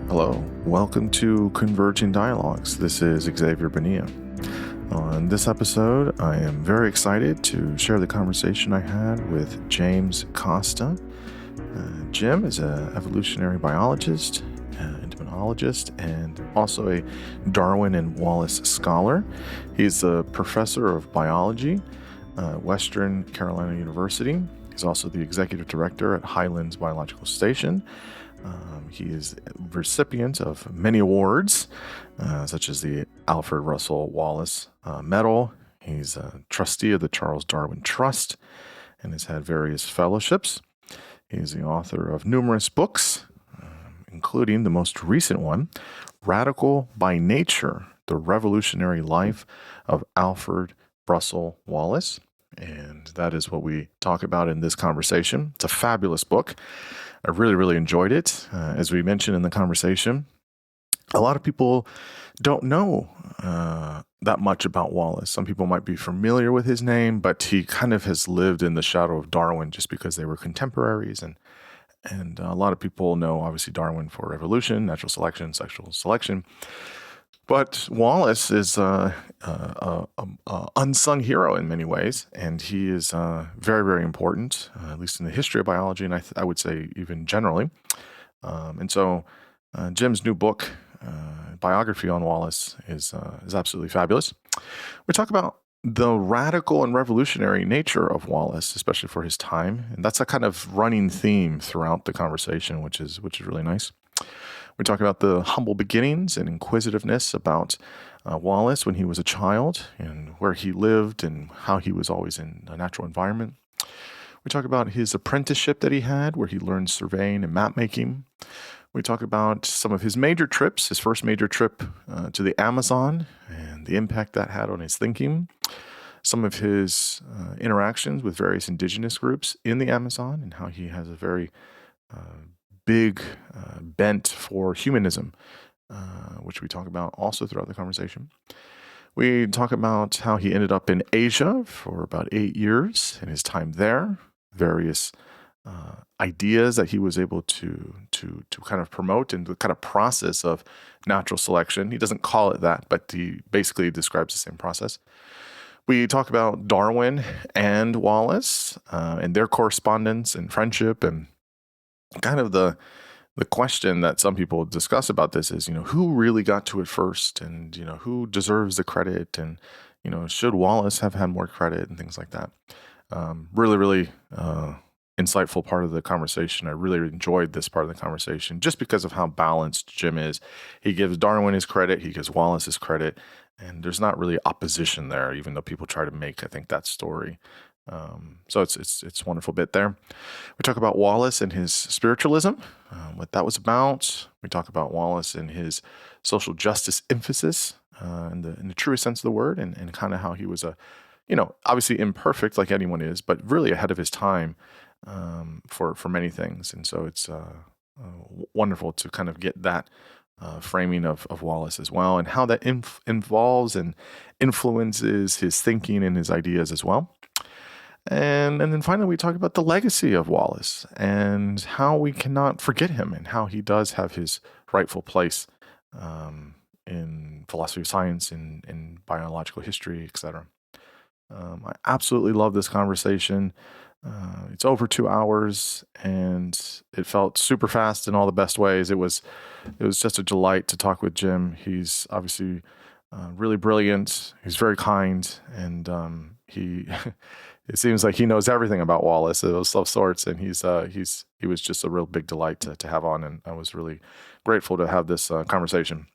Hello, welcome to Converging Dialogues. This is Xavier Bonilla. On this episode, I am very excited to share the conversation I had with James Costa. Jim is an evolutionary biologist, entomologist, and also a Darwin and Wallace scholar. He's a professor of biology at Western Carolina University. He's also the executive director at Highlands Biological Station. He is a recipient of many awards, such as the Alfred Russel Wallace Medal. He's a trustee of the Charles Darwin Trust and has had various fellowships. He's the author of numerous books, including the most recent one, Radical by Nature, The Revolutionary Life of Alfred Russel Wallace. And that is what we talk about in this conversation. It's a fabulous book. I really enjoyed it. As we mentioned in the conversation, a lot of people don't know that much about Wallace. Some people might be familiar with his name, but he kind of has lived in the shadow of Darwin just because they were contemporaries. And a lot of people know, obviously, Darwin for evolution, natural selection, sexual selection. But Wallace is an unsung hero in many ways, and he is very important, at least in the history of biology, and I would say even generally. And so Jim's new book, biography on Wallace, is absolutely fabulous. We talk about the radical and revolutionary nature of Wallace, especially for his time, and that's a kind of running theme throughout the conversation, which is really nice. We talk about the humble beginnings and inquisitiveness about Wallace when he was a child and where he lived and how he was always in a natural environment. We talk about his apprenticeship that he had where he learned surveying and map making. We talk about some of his major trips, his first major trip to the Amazon and the impact that had on his thinking. Some of his interactions with various indigenous groups in the Amazon and how he has a very big bent for humanism, which we talk about also throughout the conversation. We talk about how he ended up in Asia for about 8 years and his time there, various ideas that he was able to kind of promote and the kind of process of natural selection. He doesn't call it that, but he basically describes the same process. We talk about Darwin and Wallace and their correspondence and friendship, and kind of the question that some people discuss about this is, who really got to it first, and, who deserves the credit, and, should Wallace have had more credit and things like that. Really insightful part of the conversation. I really enjoyed this part of the conversation just because of how balanced Jim is. He gives Darwin his credit, he gives Wallace his credit, and there's not really opposition there, even though people try to make, I think, that story. So it's a wonderful bit there. We talk about Wallace and his spiritualism, what that was about. We talk about Wallace and his social justice emphasis in the truest sense of the word, and kind of how he was obviously imperfect like anyone is, but really ahead of his time for many things. And so it's wonderful to kind of get that framing of Wallace as well, and how that involves and influences his thinking and his ideas as well. And then finally, we talk about the legacy of Wallace and how we cannot forget him and how he does have his rightful place in philosophy of science, in biological history, etc. I absolutely love this conversation. It's over 2 hours, and it felt super fast in all the best ways. It was just a delight to talk with Jim. He's obviously really brilliant. He's very kind, and he it seems like he knows everything about Wallace of sorts, and he was just a real big delight to have on, and I was really grateful to have this conversation.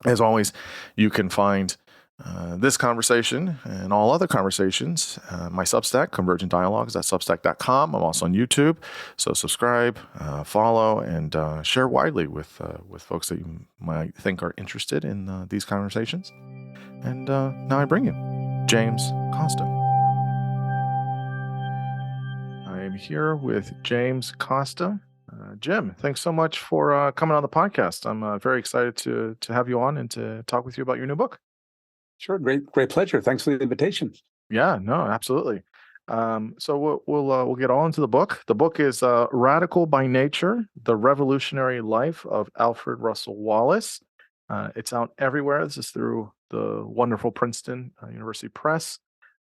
As always, you can find this conversation and all other conversations, my Substack, Convergent Dialogues, at substack.com. I'm also on YouTube, so subscribe, follow, and share widely with folks that you might think are interested in these conversations. And now I bring you James Costa. I'm here with James Costa. Jim, thanks so much for coming on the podcast. I'm very excited to have you on and to talk with you about your new book. Sure. Great pleasure. Thanks for the invitation. Yeah, no, absolutely. So we'll get on to the book. The book is "Radical by Nature: The Revolutionary Life of Alfred Russel Wallace." It's out everywhere. This is through the wonderful Princeton University Press.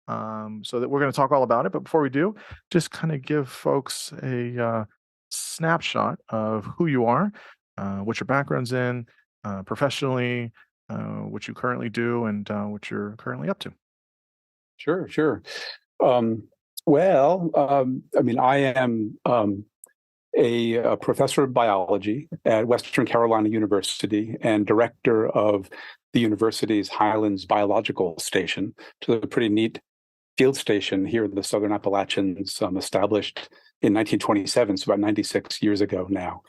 So that we're going to talk all about it. But before we do, just kind of give folks a snapshot of who you are, what your background's in, professionally, what you currently do, and what you're currently up to. Sure, sure. Um, I mean, I am a professor of biology at Western Carolina University and director of the university's Highlands Biological Station, which is a pretty neat field station here in the Southern Appalachians, established in 1927, so about 96 years ago now.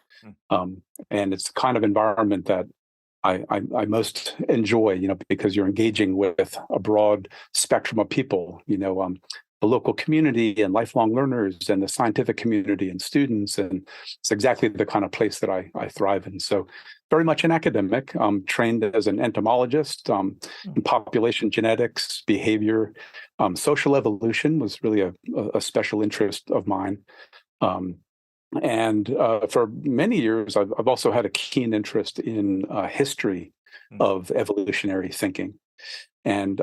Mm. And it's the kind of environment that I most enjoy, because you're engaging with a broad spectrum of people, the local community and lifelong learners and the scientific community and students. And it's exactly the kind of place that I thrive in. So very much an academic, trained as an entomologist, in population genetics, behavior, social evolution was really a special interest of mine. And for many years, I've also had a keen interest in history of evolutionary thinking. And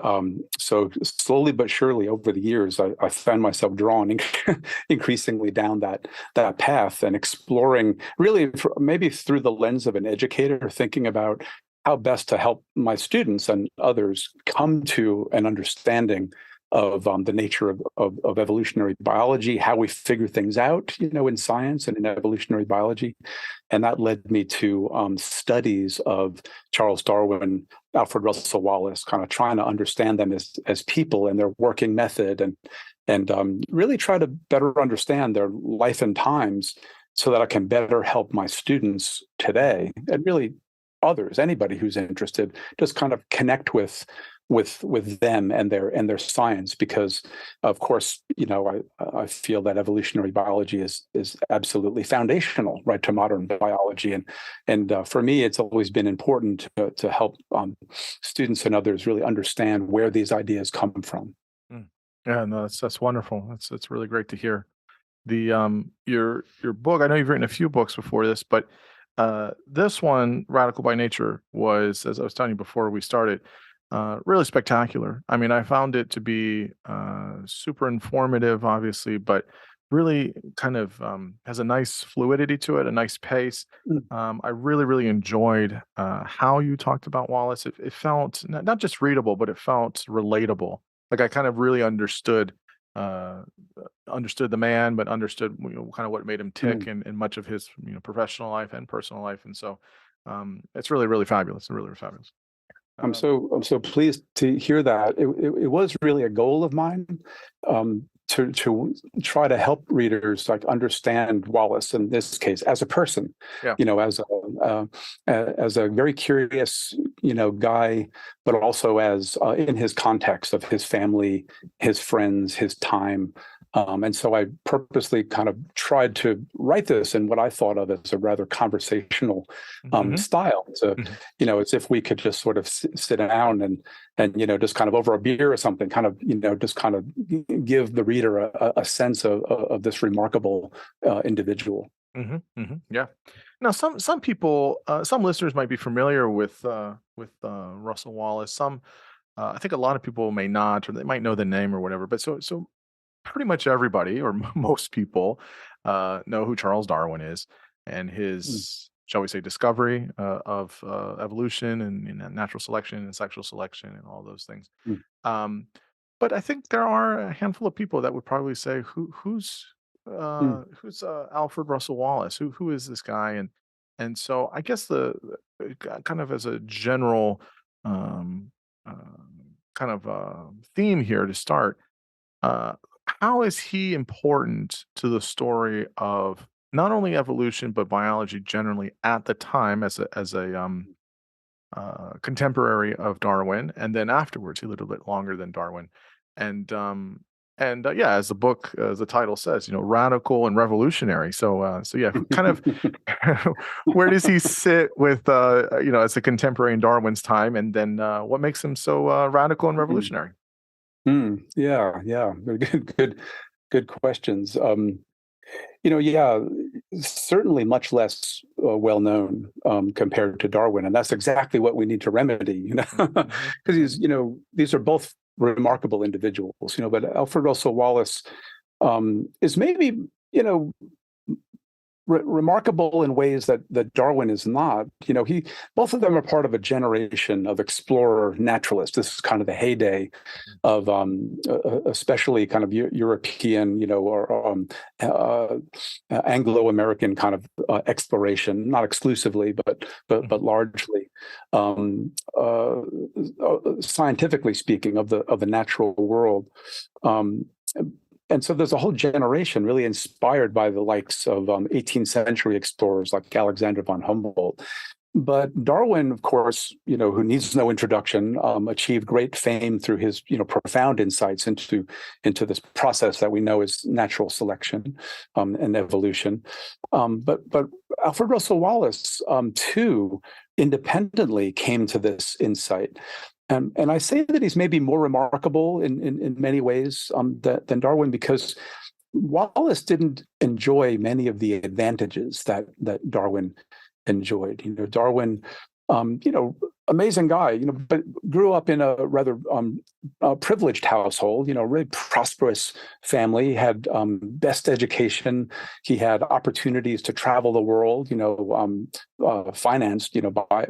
so slowly but surely over the years, I found myself drawn increasingly down that path and exploring really maybe through the lens of an educator, thinking about how best to help my students and others come to an understanding of the nature of evolutionary biology, how we figure things out, in science and in evolutionary biology. And that led me to studies of Charles Darwin, Alfred Russel Wallace, kind of trying to understand them as people and their working method, and really try to better understand their life and times so that I can better help my students today, and really others, anybody who's interested, just kind of connect with them and their science, because of course I feel that evolutionary biology is absolutely foundational, right, to modern biology, and for me it's always been important to help students and others really understand where these ideas come from. Mm. Yeah, no, that's wonderful. That's really great to hear. The your book. I know you've written a few books before this, but this one, "Radical by Nature," was, as I was telling you before we started, really spectacular. I mean, I found it to be super informative, obviously, but really kind of has a nice fluidity to it, a nice pace. Mm. I really, really enjoyed how you talked about Wallace. It felt not just readable, but it felt relatable. Like I kind of really uh, understood the man, but understood kind of what made him tick Mm. in much of his professional life and personal life. And so it's really, really fabulous. Really, really fabulous. Um, I'm so pleased to hear that. It was really a goal of mine, to try to help readers like understand Wallace in this case as a person, yeah. As a very curious guy, but also as in his context of his family, his friends, his time. And so I purposely kind of tried to write this in what I thought of as a rather conversational style. So, as if we could just sort of sit down and just kind of over a beer or something, kind of just kind of give the reader a sense of this remarkable individual. Yeah. Now, some people, some listeners might be familiar with Russell Wallace. Some, I think, a lot of people may not, or they might know the name or whatever. But so pretty much everybody, or most people, know who Charles Darwin is and Mm. his, shall we say, discovery of evolution and natural selection and sexual selection and all those things. Mm. Um, but I think there are a handful of people that would probably say, Mm. who's Alfred Russell Wallace? Who is this guy? And so I guess kind of as a general um, uh, kind of theme here to start. Uh, how is he important to the story of not only evolution but biology generally at the time as a contemporary of Darwin, and then afterwards he lived a bit longer than Darwin, and yeah, as the book, as the title says, radical and revolutionary. So yeah, kind of where does he sit with as a contemporary in Darwin's time, and then what makes him so radical and Mm. revolutionary? Yeah, yeah, very good questions. Yeah, certainly much less well known compared to Darwin, and that's exactly what we need to remedy. Mm-hmm, Because these are both remarkable individuals. But Alfred Russell Wallace is maybe you know remarkable in ways that Darwin is not. He both of them are part of a generation of explorer naturalists. This is kind of the heyday of especially kind of European, or Anglo-American kind of exploration, not exclusively, but largely, um, uh, scientifically speaking, of the natural world. Um, and so there's a whole generation really inspired by the likes of 18th century explorers like Alexander von Humboldt. But Darwin, of course, who needs no introduction, achieved great fame through his, profound insights into this process that we know is natural selection and evolution. But Alfred Russel Wallace, too, independently came to this insight. And I say that he's maybe more remarkable in many ways than Darwin, because Wallace didn't enjoy many of the advantages that Darwin enjoyed. Darwin, amazing guy, but grew up in a rather privileged household, really prosperous family, had best education. He had opportunities to travel the world, financed,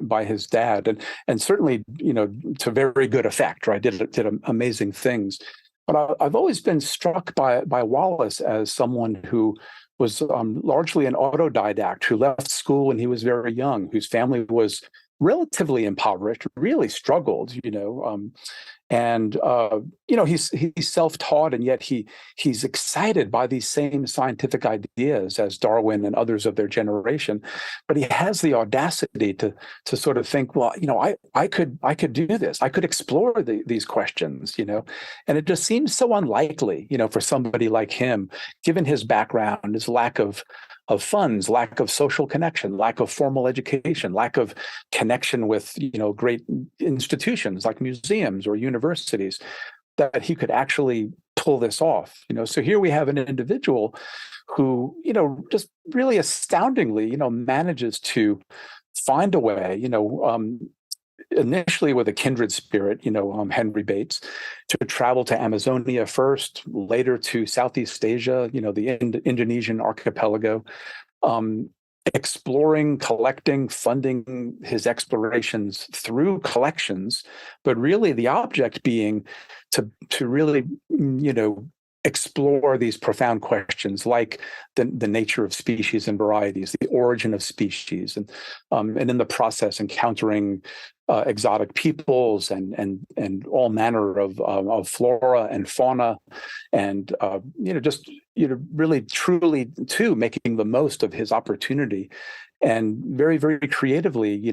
by his dad, and certainly, to very good effect, right? Did amazing things. But I've always been struck by Wallace as someone who was largely an autodidact, who left school when he was very young, whose family was relatively impoverished, really struggled, and he's self-taught, and yet he's excited by these same scientific ideas as Darwin and others of their generation. But he has the audacity to sort of think, well, I could do this. I could explore these questions, and it just seems so unlikely, for somebody like him, given his background, his lack of funds, lack of social connection, lack of formal education, lack of connection with great institutions like museums or universities, that he could actually pull this off. So here we have an individual who just really astoundingly manages to find a way, initially with a kindred spirit, Henry Bates, to travel to Amazonia first, later to Southeast Asia, the Indonesian archipelago, um, exploring, collecting, funding his explorations through collections, but really the object being to really, explore these profound questions like the nature of species and varieties, the origin of species, and in the process encountering exotic peoples and all manner of flora and fauna, and just really truly too making the most of his opportunity, and very very creatively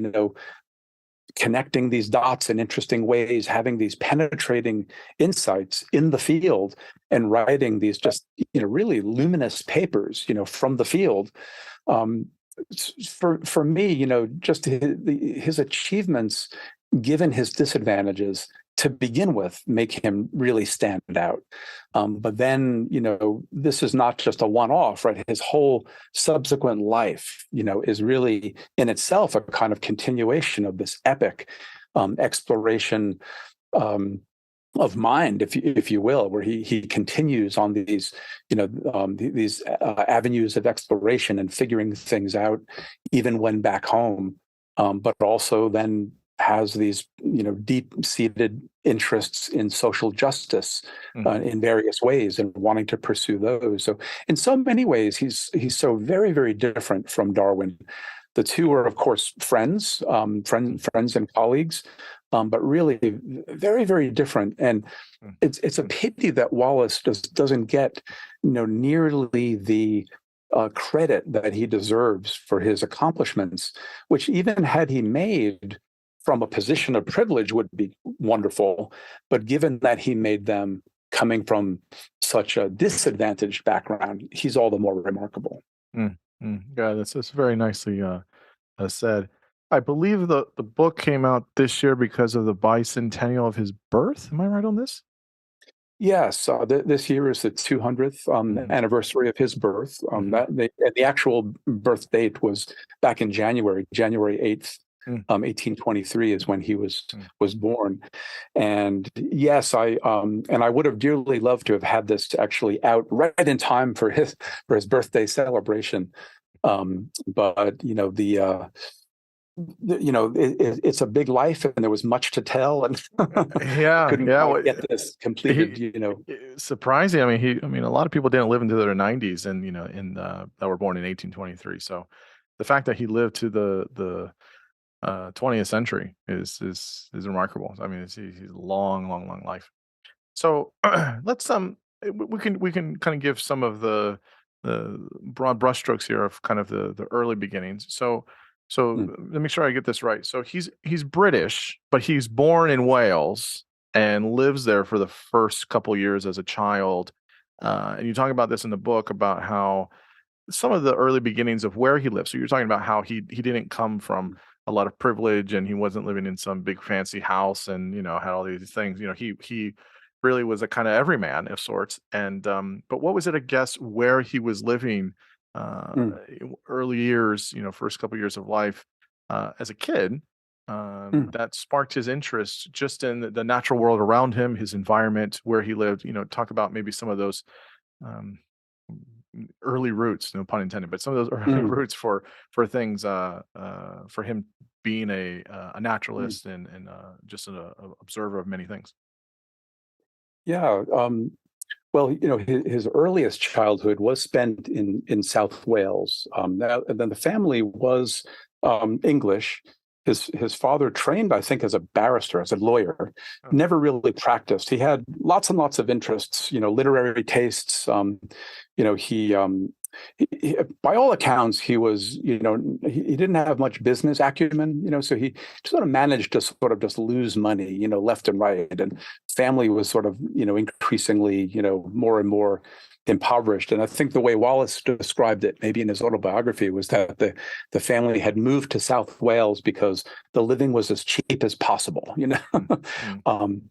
connecting these dots in interesting ways, having these penetrating insights in the field, and writing these just really luminous papers from the field. um, for me, just his achievements, given his disadvantages to begin with, make him really stand out. But then, this is not just a one-off, right? His whole subsequent life, is really in itself a kind of continuation of this epic exploration of mind, if you will, where he continues on these these avenues of exploration and figuring things out, even when back home, but also then has these deep-seated interests in social justice in various ways, and wanting to pursue those. So in so many ways, he's so very very different from Darwin. The two are, of course, friends and colleagues, but really very, very different. And it's a pity that Wallace doesn't get, nearly the credit that he deserves for his accomplishments, which, even had he made from a position of privilege, would be wonderful. But given that he made them coming from such a disadvantaged background, he's all the more remarkable. mm, Yeah, that's very nicely said. I believe the book came out this year because of the bicentennial of his birth. Am I right on this? Yes, this year is the 200th Hmm. anniversary of his birth. Hmm. And the actual birth date was back in January 8th, Mm. 1823 is when he Mm. was born. And yes, I would have dearly loved to have had this actually out right in time for his birthday celebration. But it's a big life, and there was much to tell, and Yeah, couldn't yeah. quite Well, get this completed. he surprising. I mean, a lot of people didn't live into their 90s, and that were born in 1823. So the fact that he lived to the 20th century is remarkable. I mean, he's a long, long, long life. So let's we can kind of give some of the broad brushstrokes here of kind of the early beginnings. So Mm, let me make sure I get this right. So he's British, but he's born in Wales and lives there for the first couple years as a child. And you talk about this in the book about how some of the early beginnings of where he lived. So you're talking about how he didn't come from a lot of privilege and he wasn't living in some big fancy house and had all these things. He really was a kind of everyman of sorts. And but what was it, I guess, where he was living mm, early years, first couple years of life as a kid, mm. that sparked his interest just in the natural world around him, his environment, where he lived. Talk about maybe some of those um, early roots, no pun intended, but some of those early Mm, roots for things for him being a mm. naturalist and just an observer of many things. Yeah. Well, his earliest childhood was spent in South Wales. And then the family was English. His father trained, I think, as a barrister, as a lawyer. Oh. Never really practiced. He had lots and lots of interests, literary tastes. You know, he, by all accounts, he was, he didn't have much business acumen, so he sort of managed to sort of just lose money, left and right. And family was sort of, increasingly, more and more impoverished. And I think the way Wallace described it, maybe in his autobiography, was that the family had moved to South Wales because the living was as cheap as possible. Mm, mm, um,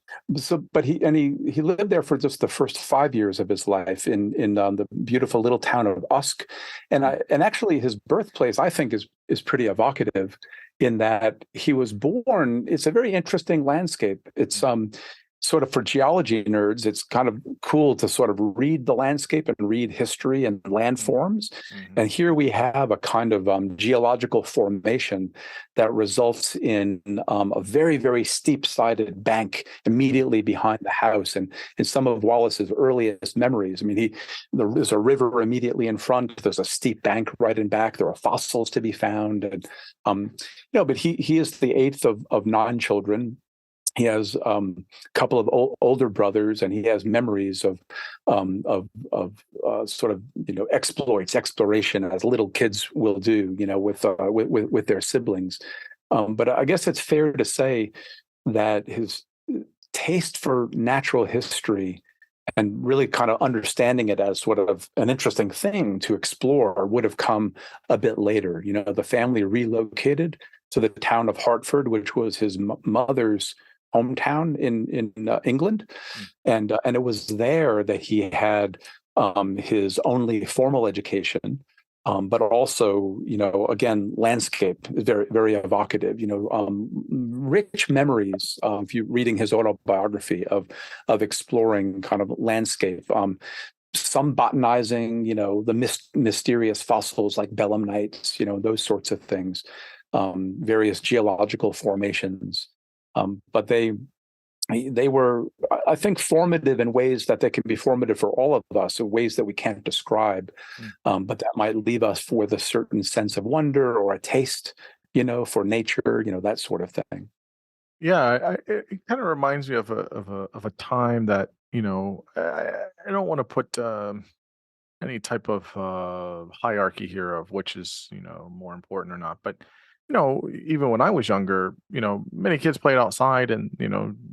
but he lived there for just the first 5 years of his life in the beautiful little town of Usk, mm, and actually his birthplace I think is pretty evocative in that he was born. It's a very interesting landscape. It's mm, sort of, for geology nerds, it's kind of cool to sort of read the landscape and read history and mm, landforms. mhm, And here we have a kind of geological formation that results in a very, very steep-sided bank immediately behind the house. And in some of Wallace's earliest memories, I mean, there's a river immediately in front. There's a steep bank right in back. There are fossils to be found, and but he is the eighth of nine children. He has a couple of older brothers, and he has memories of sort of exploits, exploration, as little kids will do, with their siblings. But I guess it's fair to say that his taste for natural history and really kind of understanding it as sort of an interesting thing to explore would have come a bit later. The family relocated to the town of Hartford, which was his mother's hometown in England, mm. and it was there that he had his only formal education. But also, again, landscape is very, very evocative. Rich memories of you reading his autobiography of exploring kind of landscape. Some botanizing, the mysterious fossils like belemnites, those sorts of things. Various geological formations. But they were, I think, formative in ways that they can be formative for all of us, in ways that we can't describe. Mm. But that might leave us with a certain sense of wonder or a taste, for nature, that sort of thing. Yeah, it kind of reminds me of a time that I don't want to put any type of hierarchy here of which is more important or not, but even when I was younger, many kids played outside and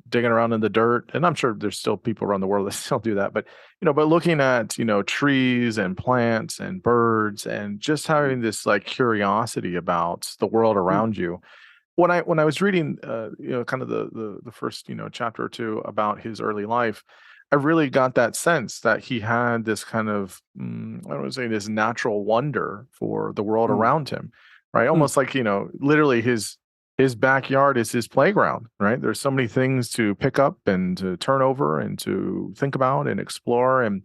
digging around in the dirt, and I'm sure there's still people around the world that still do that, but but looking at trees and plants and birds and just having this like curiosity about the world Mm, around you. When I was reading kind of the first chapter or two about his early life, I really got that sense that he had this kind of, I don't want to say this natural wonder for the world mm, around him, right? mm, Almost like, literally his backyard is his playground, right? There's so many things to pick up and to turn over and to think about and explore. And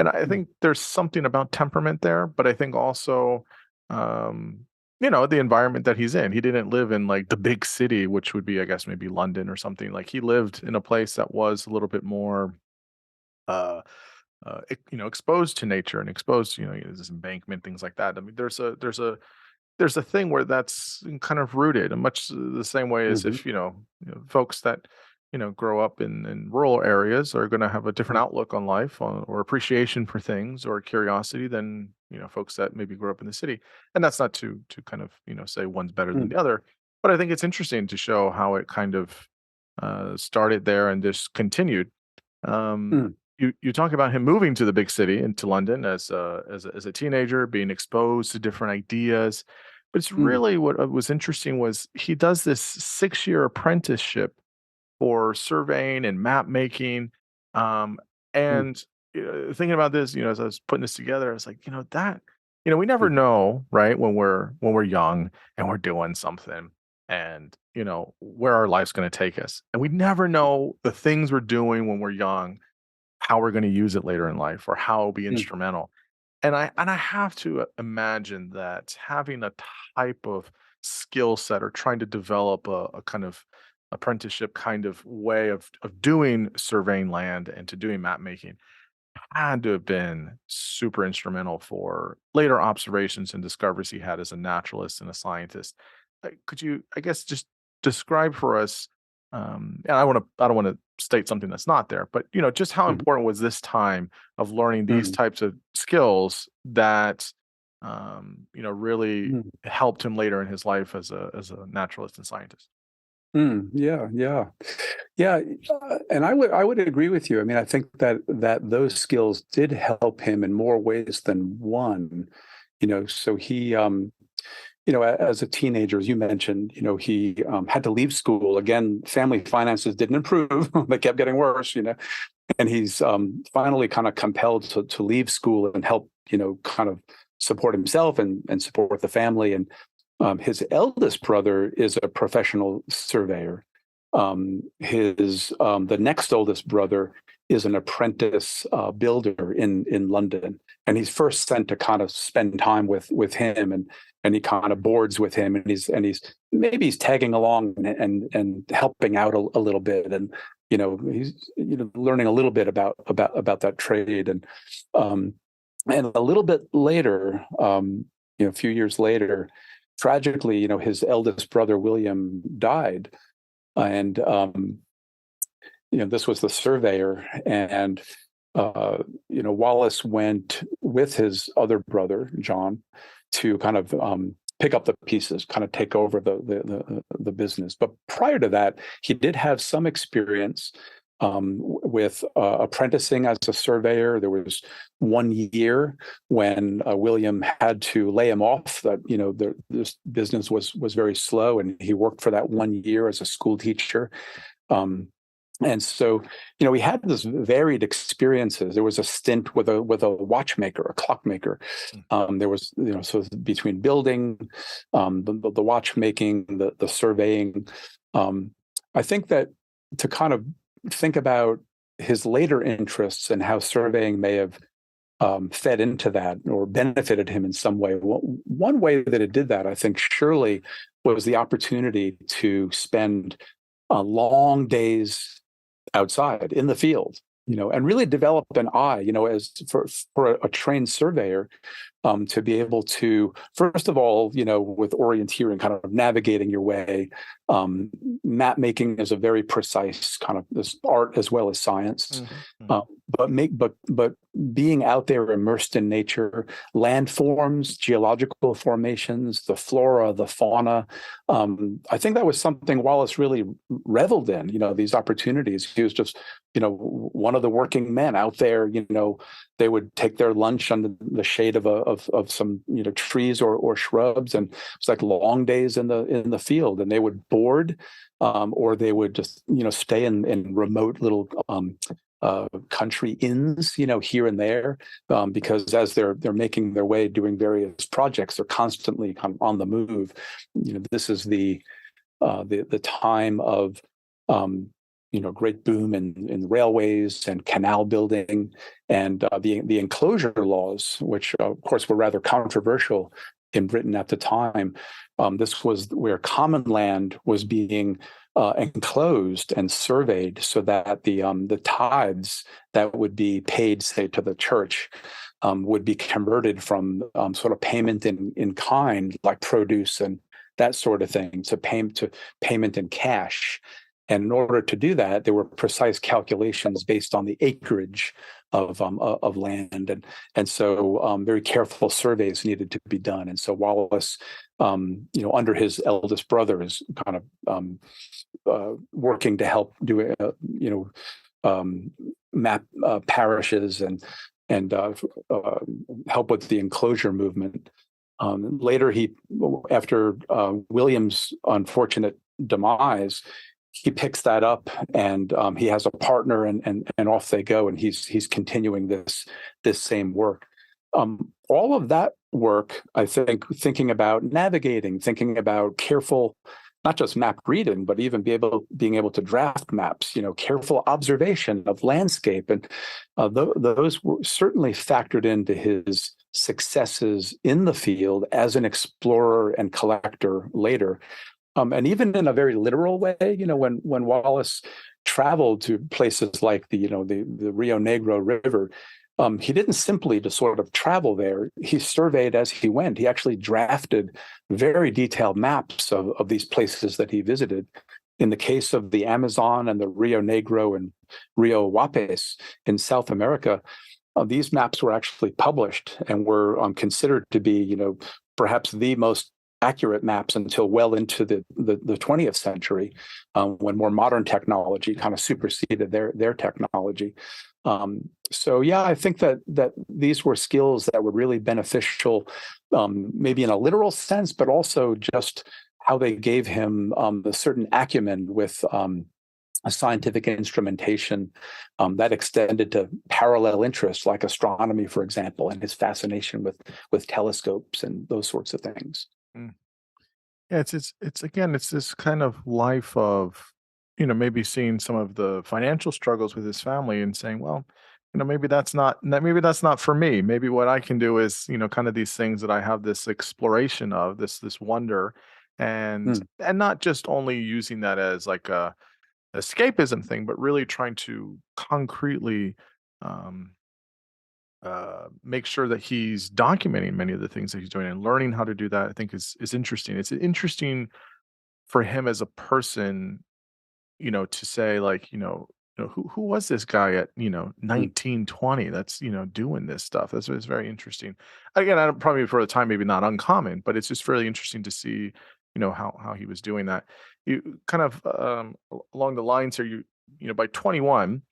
I mm, think there's something about temperament there, but I think also, the environment that he's in. He didn't live in like the big city, which would be, I guess, maybe London or something. Like he lived in a place that was a little bit more, uh, exposed to nature and exposed, this embankment, things like that. I mean, there's a thing where that's kind of rooted in much the same way as mhm, if folks that grow up in rural areas are going to have a different mm, outlook on life or appreciation for things or curiosity than folks that maybe grew up in the city. And that's not to kind of say one's better than mm, the other, but I think it's interesting to show how it kind of started there and just continued. um, mm, you talk about him moving to the big city, into London, as a teenager, being exposed to different ideas. But it's mm, really what was interesting was he does this 6-year apprenticeship for surveying and map making. Um, mm, and thinking about this, as I was putting this together, I was like, that, we never mhm, know, right? When we're young and we're doing something, and where our life's going to take us, and we never know the things we're doing when we're young, how we're going to use it later in life, or how it'll be mm, instrumental. And I have to imagine that having a type of skill set or trying to develop a kind of apprenticeship kind of way of doing surveying land and to doing map making had to have been super instrumental for later observations and discoveries he had as a naturalist and a scientist. Could you, I guess, just describe for us? And I don't want to state something that's not there, but just how mhm, important was this time of learning these mm, types of skills that really mm. helped him later in his life as a naturalist and scientist. Yeah, yeah, yeah, and I would agree with you. I mean, I think that those skills did help him in more ways than one. So he, as a teenager, as you mentioned, he had to leave school again. Family finances didn't improve; they kept getting worse. And he's finally kind of compelled to leave school and help, kind of support himself and support the family. And his eldest brother is a professional surveyor. The next oldest brother is an apprentice builder in London, and he's first sent to kind of spend time with him, and he kind of boards with him, and he's maybe he's tagging along and helping out a little bit, and he's learning a little bit about that trade, um, and a little bit later, a few years later, tragically, his eldest brother William died, and this was the surveyor, and Wallace went with his other brother John to kind of pick up the pieces, kind of take over the business. But prior to that, he did have some experience with apprenticing as a surveyor. There was 1 year when William had to lay him off. That this business was very slow, and he worked for that 1 year as a school teacher. Um, and so, we had this varied experiences. There was a stint with a watchmaker, a clockmaker. Mm. There was, so between building, the watchmaking, the surveying. Um, I think that to kind of think about his later interests and how surveying may have fed into that or benefited him in some way. One way that it did that, I think, surely was the opportunity to spend long days outside in the field, and really develop an eye, as for a trained surveyor, to be able to, first of all, with orienteering, kind of navigating your way. Map making is a very precise kind of this art as well as science. Mhm, Uh, mhm. but being out there immersed in nature, landforms, geological formations, the flora, the fauna. I think that was something Wallace really reveled in. These opportunities. He was just, one of the working men out there. They would take their lunch under the shade of some trees or shrubs, and it's like long days in the field, and they would board, or they would just stay in remote little country inns, here and there, because as they're making their way, doing various projects, they're constantly kind of on the move. This is the time of great boom in railways and canal building, and the enclosure laws, which of course were rather controversial in Britain at the time. This was where common land was being enclosed and surveyed, so that the tithes that would be paid, say, to the church, would be converted from sort of payment in kind, like produce and that sort of thing, to payment in cash. And in order to do that, there were precise calculations based on the acreage of land, and so very careful surveys needed to be done. And so Wallace, under his eldest brother, is kind of working to help do map parishes and help with the enclosure movement. Later, after William's unfortunate demise, he picks that up, and he has a partner, and off they go, and he's continuing this same work. All of that work, I think, thinking about navigating, thinking about careful, not just map reading, but even being able to draft maps, careful observation of landscape, and those were certainly factored into his successes in the field as an explorer and collector later. And even in a very literal way, when Wallace traveled to places like the Rio Negro River, he didn't simply just sort of travel there. He surveyed as he went. He actually drafted very detailed maps of these places that he visited. In the case of the Amazon and the Rio Negro and Rio Wapes in South America, these maps were actually published and were considered to be, perhaps the most accurate maps until well into the 20th century, when more modern technology kind of superseded their technology. So yeah, I think that these were skills that were really beneficial, maybe in a literal sense, but also just how they gave him a certain acumen with a scientific instrumentation that extended to parallel interests like astronomy, for example, and his fascination with telescopes and those sorts of things. Mm. Yeah, it's again, it's this kind of life of, maybe seeing some of the financial struggles with his family and saying, well, maybe that's not for me. Maybe what I can do is, kind of these things that I have this exploration of, this wonder, and Mm. not just only using that as like a escapism thing, but really trying to concretely um, make sure that he's documenting many of the things that he's doing and learning how to do that. I think is interesting. It's interesting for him as a person, to say like, who was this guy at, Mm. 1920 that's, doing this stuff. That's very interesting. Again, I don't, probably for the time, maybe not uncommon, but it's just really interesting to see, how he was doing that. You kind of along the lines here, by 21,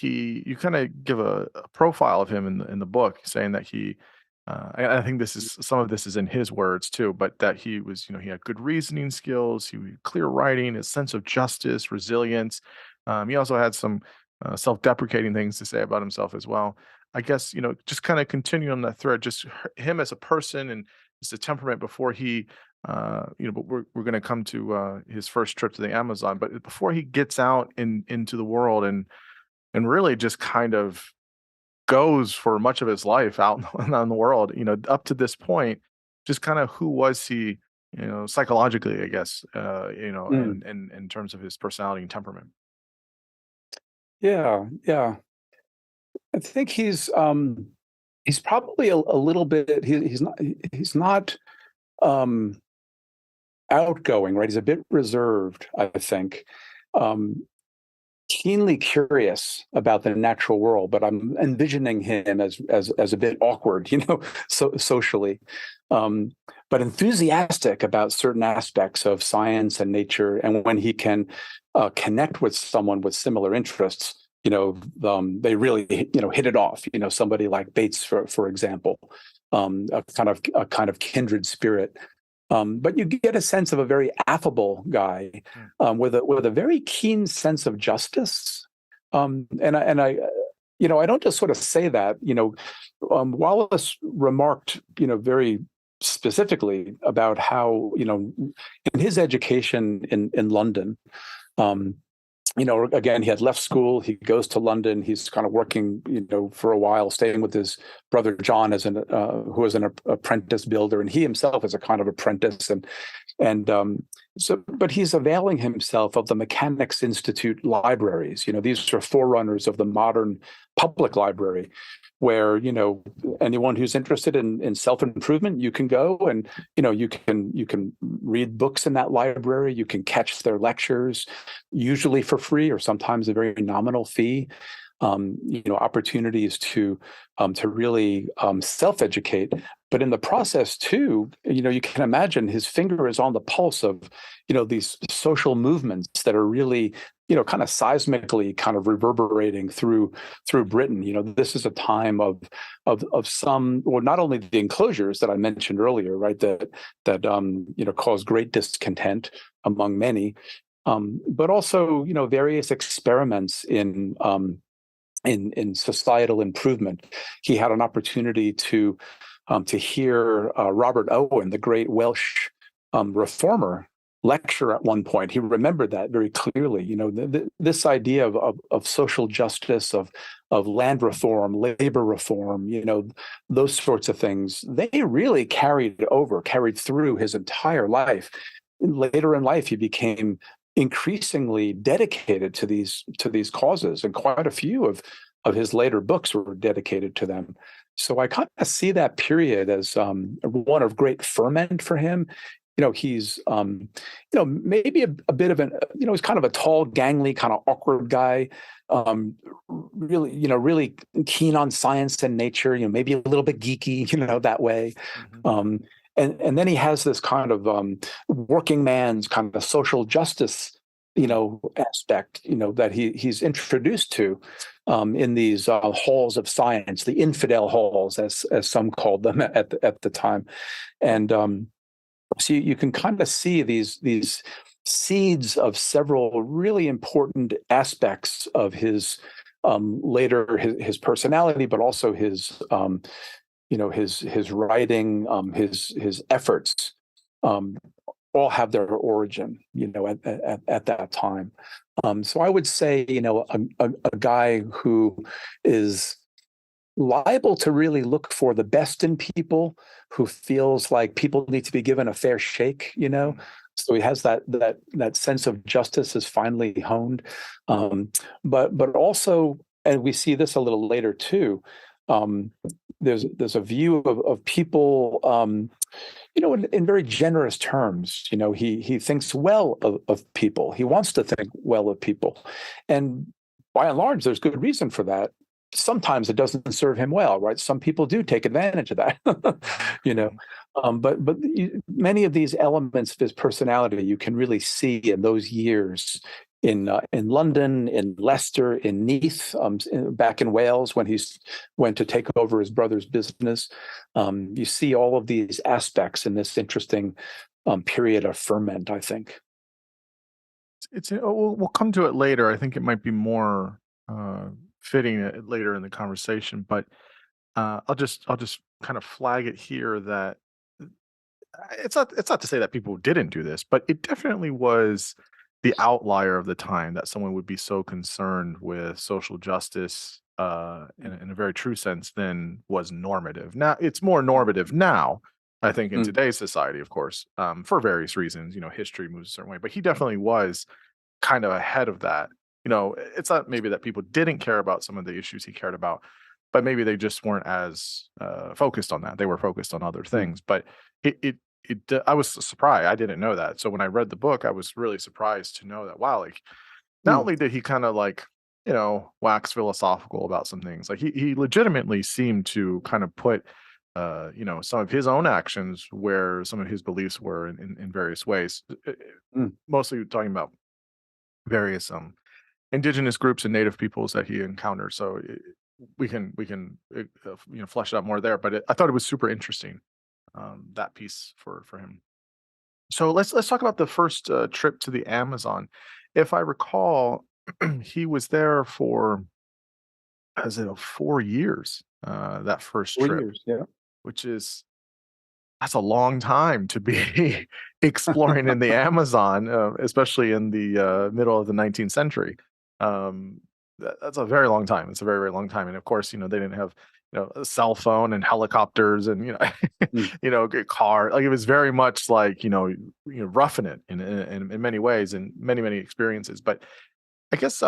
you kind of give a profile of him in the book, saying that he I think some of this is in his words too, but that he was, he had good reasoning skills, clear writing, a sense of justice, resilience. He also had some self-deprecating things to say about himself as well. I guess, just kind of continue on that thread, just him as a person and just a temperament before he, but we're going to come to his first trip to the Amazon. But before he gets out into the world and really just kind of goes for much of his life out in the world, up to this point, just kind of who was he, psychologically, I guess, Mm. and in terms of his personality and temperament. Yeah, yeah. I think he's probably a little bit. He's not um, outgoing, right? He's a bit reserved, I think. Um, Keenly curious about the natural world, but I'm envisioning him as a bit awkward, socially, um, but enthusiastic about certain aspects of science and nature. And when he can connect with someone with similar interests, they really, hit it off. Somebody like Bates, for example, a kind of kindred spirit. But you get a sense of a very affable guy, Mm. with a very keen sense of justice. And I, I don't just sort of say that. Wallace remarked, very specifically about how, in his education in London, um, again, he had left school. He goes to London. He's kind of working, for a while, staying with his brother John as who was an apprentice builder, and he himself is a kind of apprentice. But he's availing himself of the Mechanics Institute libraries. These are forerunners of the modern public library, where anyone who's interested in self-improvement, you can go and you can read books in that library. You can catch their lectures, usually for free or sometimes a very nominal fee. Opportunities to really self-educate. But in the process too, you can imagine his finger is on the pulse of, these social movements that are really, kind of seismically kind of reverberating through Britain. This is a time of some, or not only the enclosures that I mentioned earlier, right, that caused great discontent among many, but also, various experiments in societal improvement. He had an opportunity to hear Robert Owen, the great Welsh reformer, lecture at one point. He remembered that very clearly. This idea of social justice, of land reform, labor reform, those sorts of things, they really carried through his entire life. Later in life, he became increasingly dedicated to these causes, and quite a few of his later books were dedicated to them. So I kind of see that period as one of great ferment for him. He's maybe a bit of he's kind of a tall, gangly, kind of awkward guy. Really keen on science and nature. Maybe a little bit geeky. That way. Mm-hmm. And then he has this kind of working man's kind of social justice, aspect, that he's introduced to in these halls of science, the infidel halls, as some called them at the time. And so you can kind of see these seeds of several really important aspects of his later his personality, but also his his writing, his efforts, all have their origin, at that time. So I would say, a guy who is liable to really look for the best in people, who feels like people need to be given a fair shake, So he has that sense of justice is finely honed, but also, and we see this a little later too. There's a view of people, in very generous terms. He thinks well of people. He wants to think well of people, and by and large, there's good reason for that. Sometimes it doesn't serve him well, right? Some people do take advantage of that, But many of these elements of his personality you can really see in those years in London, in Leicester, in Neath, back in Wales when he went to take over his brother's business. You see all of these aspects in this interesting period of ferment, I think. We'll come to it later. I think it might be more fitting later in the conversation, but I'll just kind of flag it here that it's not to say that people didn't do this, but it definitely was the outlier of the time that someone would be so concerned with social justice in a very true sense than was normative. Now it's more normative now, I think, in today's society, of course, for various reasons. History moves a certain way, but he definitely was kind of ahead of that. It's not maybe that people didn't care about some of the issues he cared about, but maybe they just weren't as focused on that. They were focused on other things. But I was surprised. I didn't know that. So when I read the book, I was really surprised to know that, wow, like not only did he kind of like, wax philosophical about some things, like he legitimately seemed to kind of put some of his own actions where some of his beliefs were in various ways. Mostly talking about various indigenous groups and native peoples that he encountered. So we can flesh it out more there. But I thought it was super interesting, that piece for him. So let's talk about the first trip to the Amazon. If I recall, he was there for, is it 4 years, that first 4 trip, years, yeah. which is that's a long time to be exploring in the Amazon, especially in the middle of the 19th century. That's a very long time. It's a very, very long time. And of course, they didn't have, a cell phone and helicopters and, Mm, a car. Like it was very much like, roughing it in many ways and many, many experiences. But I guess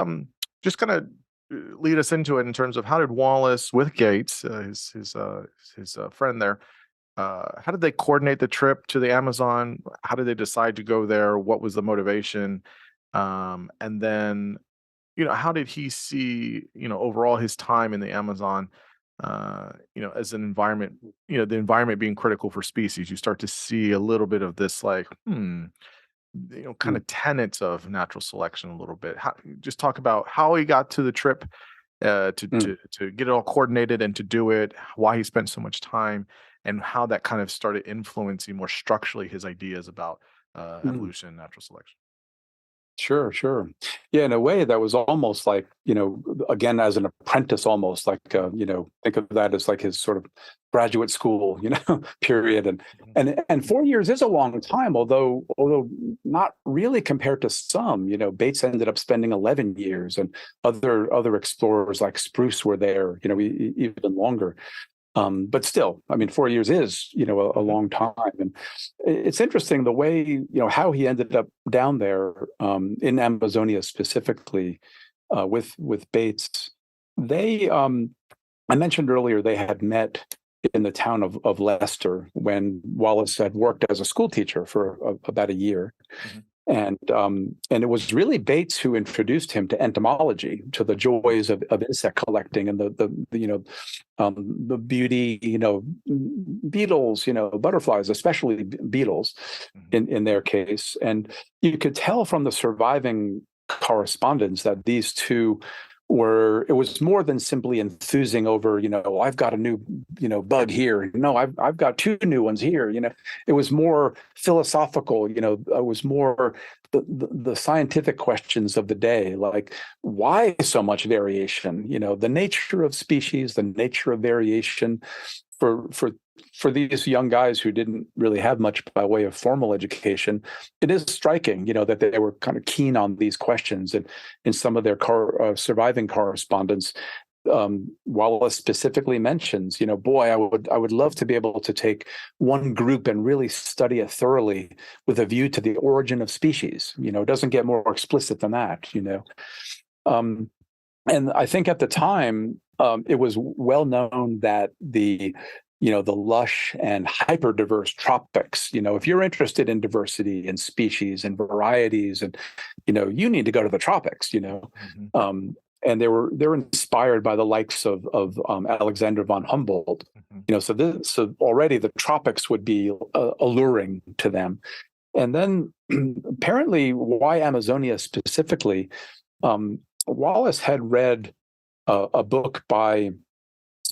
just kind of lead us into it in terms of how did Wallace with Gates, his friend there, how did they coordinate the trip to the Amazon? How did they decide to go there? What was the motivation? And then, how did he see, overall his time in the Amazon, as an environment, the environment being critical for species? You start to see a little bit of this, like, kind mm, of tenets of natural selection a little bit. Just talk about how he got to the trip, mm, to get it all coordinated and to do it, why he spent so much time, and how that kind of started influencing more structurally his ideas about mm. evolution and natural selection. Sure, sure. Yeah, in a way that was almost like, again, as an apprentice, almost like, think of that as like his sort of graduate school, period. And Mhm. and 4 years is a long time, although not really compared to some. Bates ended up spending 11 years, and other explorers like Spruce were there, even longer. But still, I mean, 4 years is, a Mhm. long time. And it's interesting the way, how he ended up down there, in Amazonia specifically, with Bates. They, I mentioned earlier, they had met in the town of Leicester when Wallace had worked as a school teacher for about a year. Mhm. And it was really Bates who introduced him to entomology, to the Mhm. joys of insect collecting and the beauty, beetles, butterflies, especially beetles Mhm. in their case. And you could tell from the surviving correspondence that these two it was more than simply enthusing over, I've got a new, bug here. No, I've got two new ones here. It was more philosophical, it was more the scientific questions of the day, like why so much variation, the nature of species, the nature of variation for for for these young guys who didn't really have much by way of formal education. It is striking, that they were kind of keen on these questions. And in some of their surviving correspondence, Wallace specifically mentions, boy, I would love to be able to take one group and really study it thoroughly with a view to the origin of species. It doesn't get more explicit than that. Um, and I think at the time, it was well known that the lush and hyper diverse tropics, if you're interested in diversity and species and varieties, and you need to go to the tropics. Mhm. Um, and they're inspired by the likes of Alexander von Humboldt. Mhm. So already the tropics would be alluring to them. And then apparently, why Amazonia specifically? Wallace had read a book by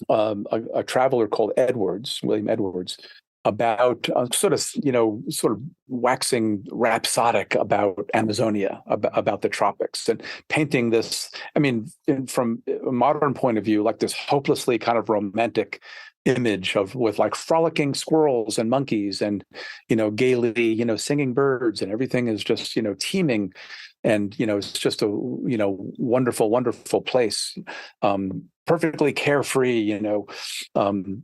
a traveler called William Edwards, about sort of waxing rhapsodic about Amazonia, Mhm. about the tropics, and painting this. I mean, from a modern point of view, like this hopelessly kind of romantic image of with like frolicking squirrels and monkeys and gaily singing birds, and everything is just teeming, and it's just a wonderful, wonderful place, perfectly carefree. Um,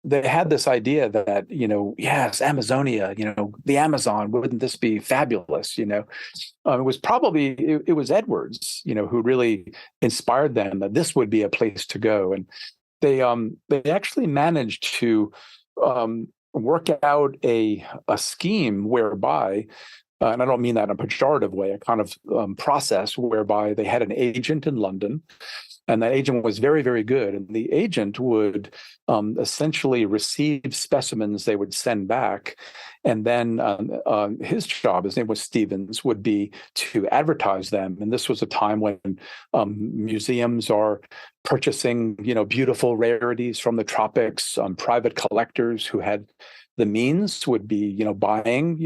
they had this idea that yes, Amazonia, the Amazon, wouldn't this be fabulous? It was Edwards, who really inspired them that this would be a place to go. And they actually managed to work out a scheme whereby, and I don't mean that in a pejorative way, a kind of process whereby they had an agent in London, and that agent was very, very good. And the agent would essentially receive specimens they would send back. And then his job, his name was Stevens, would be to advertise them. And this was a time when museums are purchasing, beautiful rarities from the tropics. Private collectors who had the means would be, buying,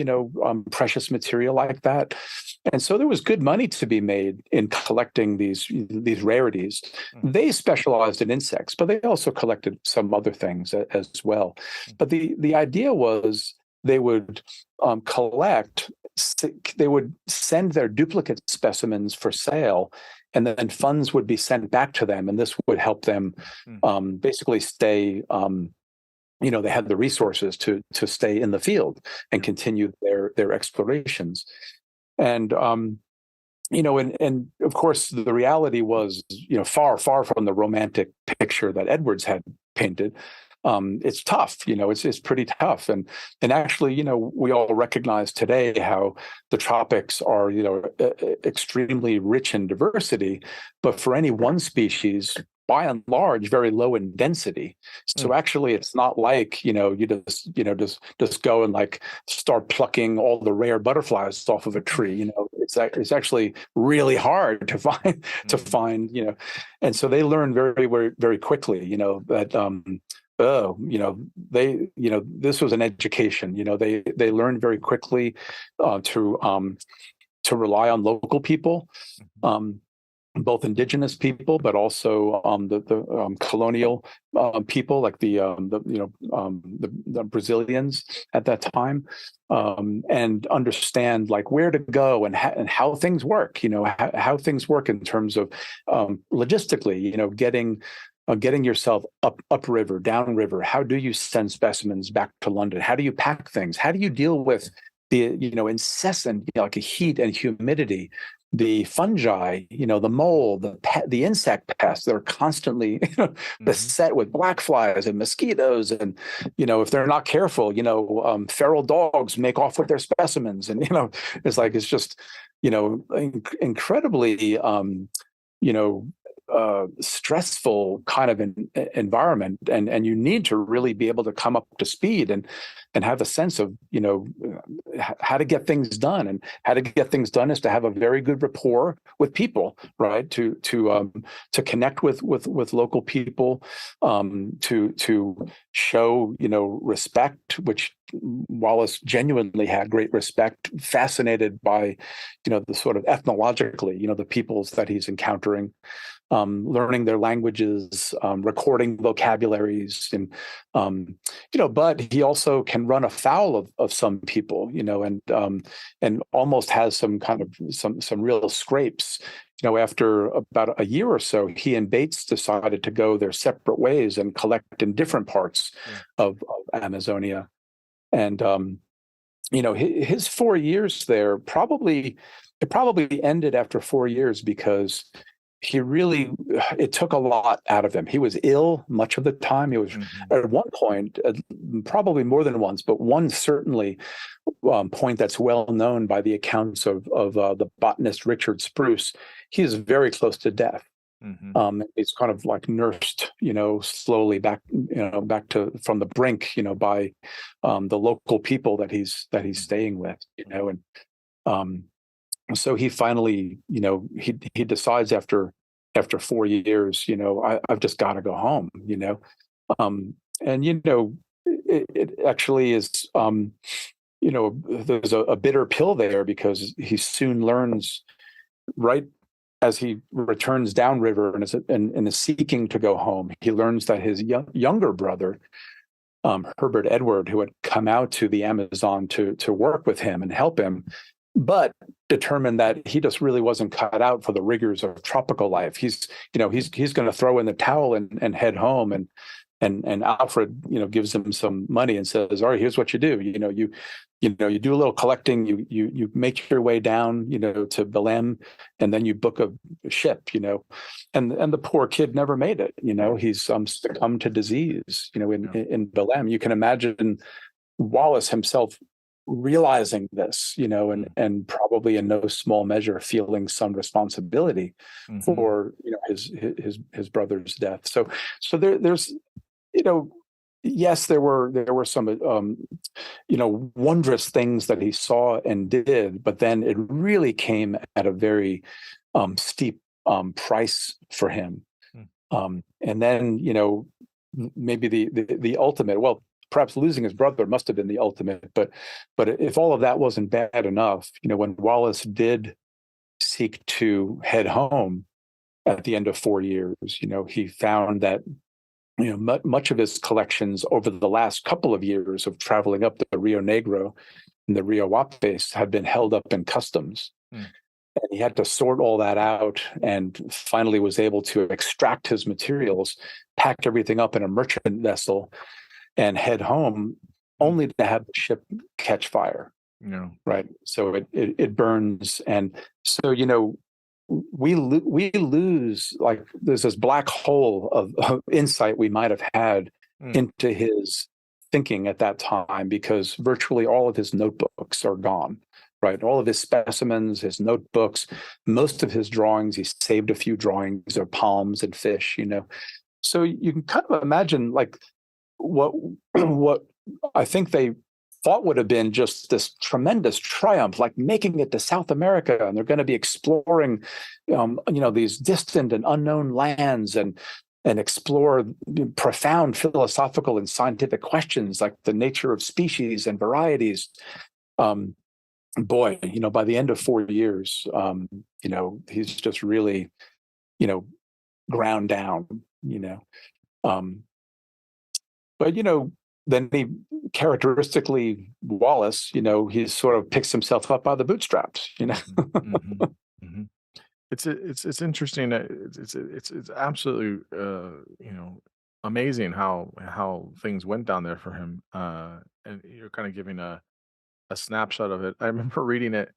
precious material like that. And so there was good money to be made in collecting these rarities. Mm. They specialized in insects, but they also collected some other things as well. But the idea was they would collect, they would send their duplicate specimens for sale, and then funds would be sent back to them, and this would help them basically stay. They had the resources to stay in the field and continue their explorations. And and of course the reality was, far from the romantic picture that Edwards had painted. It's tough, it's pretty tough. And actually, we all recognize today how the tropics are, extremely rich in diversity, but for any one species, by and large, very low in density. So actually, it's not like, you just go and like start plucking all the rare butterflies off of a tree. It's actually really hard to find, and so they learn very, very, very quickly, that this was an education. They learned very quickly to rely on local people, both indigenous people, but also the colonial people, like the Brazilians at that time, and understand like where to go and how things work. How things work in terms of logistically. Getting yourself upriver, downriver. How do you send specimens back to London? How do you pack things? How do you deal with the incessant like a heat and humidity, the fungi, the mold, the insect pests that are constantly beset with black flies and mosquitoes, and if they're not careful, feral dogs make off with their specimens, and it's just incredibly stressful kind of environment, and you need to really be able to come up to speed and have a sense of how to get things done. And how to get things done is to have a very good rapport with people, right? To connect with local people, to show respect, which Wallace genuinely had great respect, fascinated by the sort of ethnologically the peoples that he's encountering, learning their languages, recording vocabularies, and but he also can run afoul of some people, and almost has some kind of some real scrapes. After about a year or so, he and Bates decided to go their separate ways and collect in different parts of Amazonia. And his 4 years there probably ended after 4 years, because it took a lot out of him. He was ill much of the time. He was at one point, probably more than once, but one certainly point that's well known by the accounts of the botanist Richard Spruce. He is very close to death. He's kind of like nursed, slowly back to from the brink, by the local people that he's staying with, and so he finally, he decides after 4 years, I've just got to go home, and it actually is, there's a bitter pill there, because he soon learns, right as he returns downriver and is seeking to go home, he learns that his younger brother, Herbert Edward, who had come out to the Amazon to work with him and help him, but determined that he just really wasn't cut out for the rigors of tropical life. He's going to throw in the towel and head home. And Alfred, gives him some money and says, "All right, here's what you do. You do a little collecting. You make your way down, to Belém, and then you book a ship, And the poor kid never made it. He's succumbed to disease, in Belém. You can imagine Wallace himself realizing this, and probably in no small measure feeling some responsibility for his brother's death. So there's yes, there were some wondrous things that he saw and did, but then it really came at a very steep price for him. And then maybe the ultimate, well, perhaps losing his brother must have been the ultimate. But if all of that wasn't bad enough, when Wallace did seek to head home at the end of 4 years, he found that much of his collections over the last couple of years of traveling up the Rio Negro and the Rio Wapes had been held up in customs. Mm. And he had to sort all that out and finally was able to extract his materials, pack everything up in a merchant vessel, and head home, only to have the ship catch fire. Yeah. Right. So it burns. And so, we lose, like, there's this black hole of insight we might have had into his thinking at that time, because virtually all of his notebooks are gone. Right. All of his specimens, his notebooks, most of his drawings, he saved a few drawings of palms and fish, So you can kind of imagine, like, what I think they thought would have been just this tremendous triumph, like making it to South America, and they're going to be exploring, these distant and unknown lands, and explore profound philosophical and scientific questions like the nature of species and varieties. Boy, by the end of 4 years, he's just really, ground down, but then he characteristically Wallace, he sort of picks himself up by the bootstraps, Mm-hmm. Mm-hmm. It's interesting. It's absolutely amazing how things went down there for him. And you're kind of giving a snapshot of it. I remember reading it.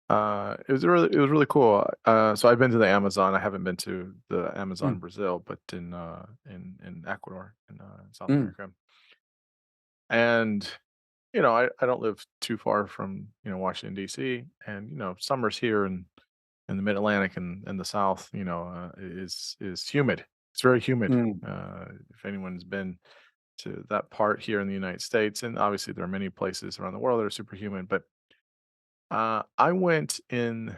It was really cool. So I've been to the Amazon. I haven't been to the Amazon in Brazil, but in Ecuador, in South America. And I don't live too far from Washington D.C. and summers here in the Mid Atlantic and the South, is humid. It's very humid. If anyone's been to that part here in the United States, and obviously there are many places around the world that are super humid, but I went in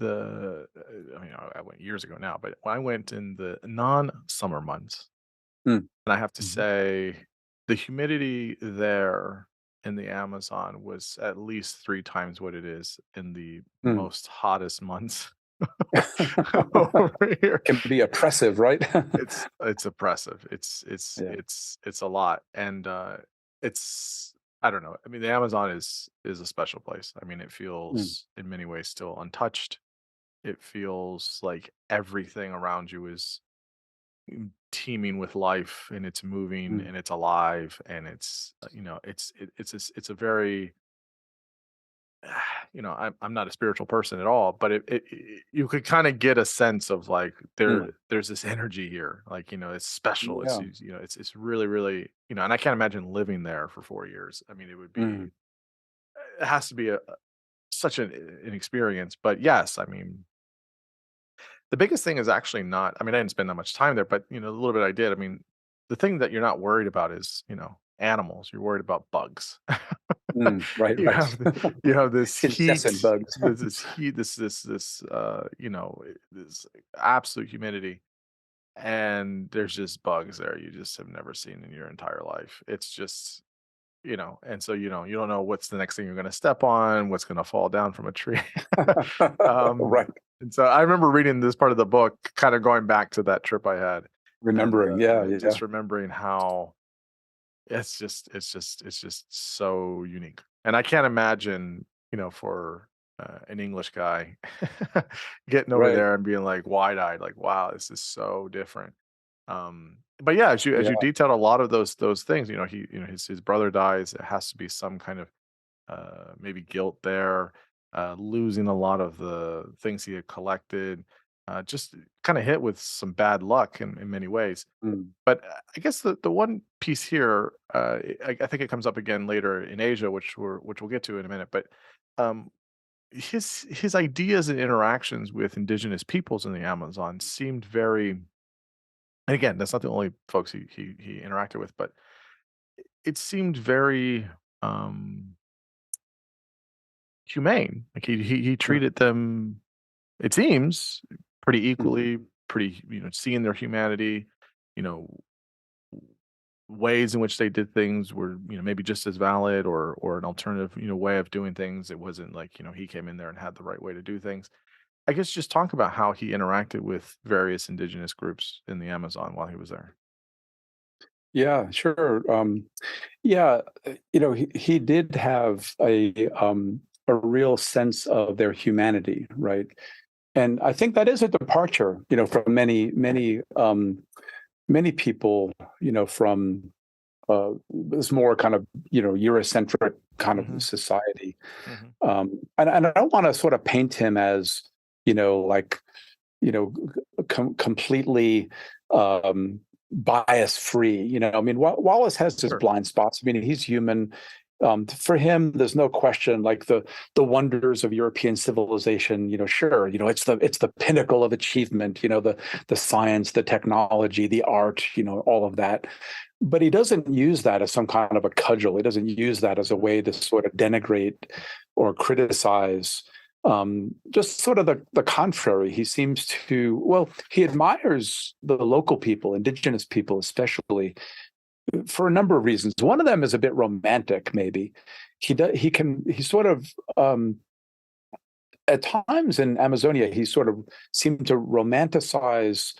I went years ago now, but I went in the non-summer months, and I have to say the humidity there in the Amazon was at least 3 times what it is in the most hottest months over here. Can be oppressive, right? It's oppressive. Yeah. It's a lot, and it's I don't know. I mean, the Amazon is a special place. I mean, it feels in many ways still untouched. It feels like everything around you is teeming with life, and it's moving, and it's alive, and it's a very I'm not a spiritual person at all, but you could kind of get a sense of like there's this energy here, like it's special. Yeah. It's really really and I can't imagine living there for 4 years. I mean, it would be it has to be such an experience. But yes, I mean, the biggest thing is actually not. I mean, I didn't spend that much time there, but the little bit I did. I mean, the thing that you're not worried about is animals. You're worried about bugs. Right, you right. have you have this heat, Incessant bugs. this heat, this this absolute humidity, and there's just bugs there you just have never seen in your entire life. It's just and so you don't know what's the next thing you're going to step on, what's going to fall down from a tree. um, Right. and so I remember reading this part of the book, kind of going back to that trip I had, and Remembering. Yeah, yeah. just remembering how it's just so unique. And I can't imagine, for an English guy getting over Right. there and being like wide-eyed, like, wow, this is so different. But yeah, as you Yeah. detailed a lot of those things, his brother dies. It has to be some kind of maybe guilt there, losing a lot of the things he had collected, just kind of hit with some bad luck in many ways. But I guess the one piece here, I think it comes up again later in Asia, which we'll get to in a minute. But um, his ideas and interactions with indigenous peoples in the Amazon seemed very. And again, that's not the only folks he interacted with, but it seemed very humane. Like he treated them, it seems, pretty equally, pretty seeing their humanity, you know ways in which they did things were, maybe just as valid, or an alternative, way of doing things. It wasn't like, he came in there and had the right way to do things. I guess just talk about how he interacted with various indigenous groups in the Amazon while he was there. Yeah, sure. Yeah, he did have a real sense of their humanity, right? And I think that is a departure, from many people, from this more kind of, Eurocentric kind of Hmm. society. Hmm. And I don't want to sort of paint him as, like, you know, completely bias free. I mean, Wallace has his Sure. blind spots. I mean, he's human. For him, there's no question. Like the wonders of European civilization. Sure. It's the pinnacle of achievement. The science, the technology, the art. All of that. But he doesn't use that as some kind of a cudgel. He doesn't use that as a way to sort of denigrate or criticize. Just sort of the contrary. He seems to, well, he admires the local people, indigenous people especially, for a number of reasons. One of them is a bit romantic, maybe. He sort of, at times in Amazonia, he sort of seemed to romanticize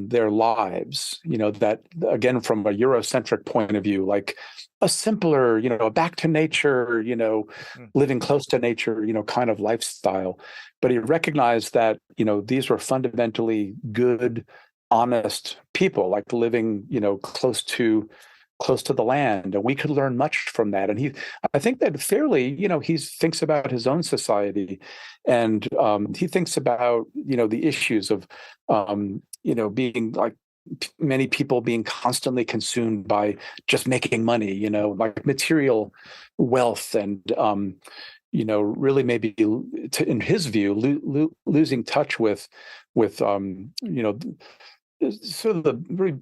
their lives, that again, from a Eurocentric point of view, like a simpler, a back to nature, Mm. living close to nature, kind of lifestyle. But he recognized that, these were fundamentally good, honest people, like living, close to the land, and we could learn much from that. And I think that fairly, he thinks about his own society, and he thinks about, the issues of, being like many people being constantly consumed by just making money, like material wealth, and really maybe in his view, losing touch with sort of the very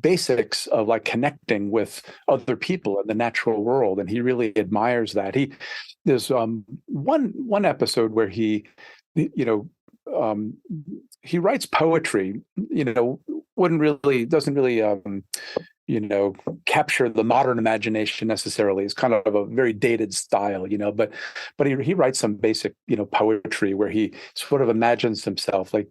basics of like connecting with other people in the natural world. And he really admires that. There's one episode where you know um he writes poetry, wouldn't really doesn't really you know, capture the modern imagination necessarily. It's kind of a very dated style, but he writes some basic, poetry where he sort of imagines himself like,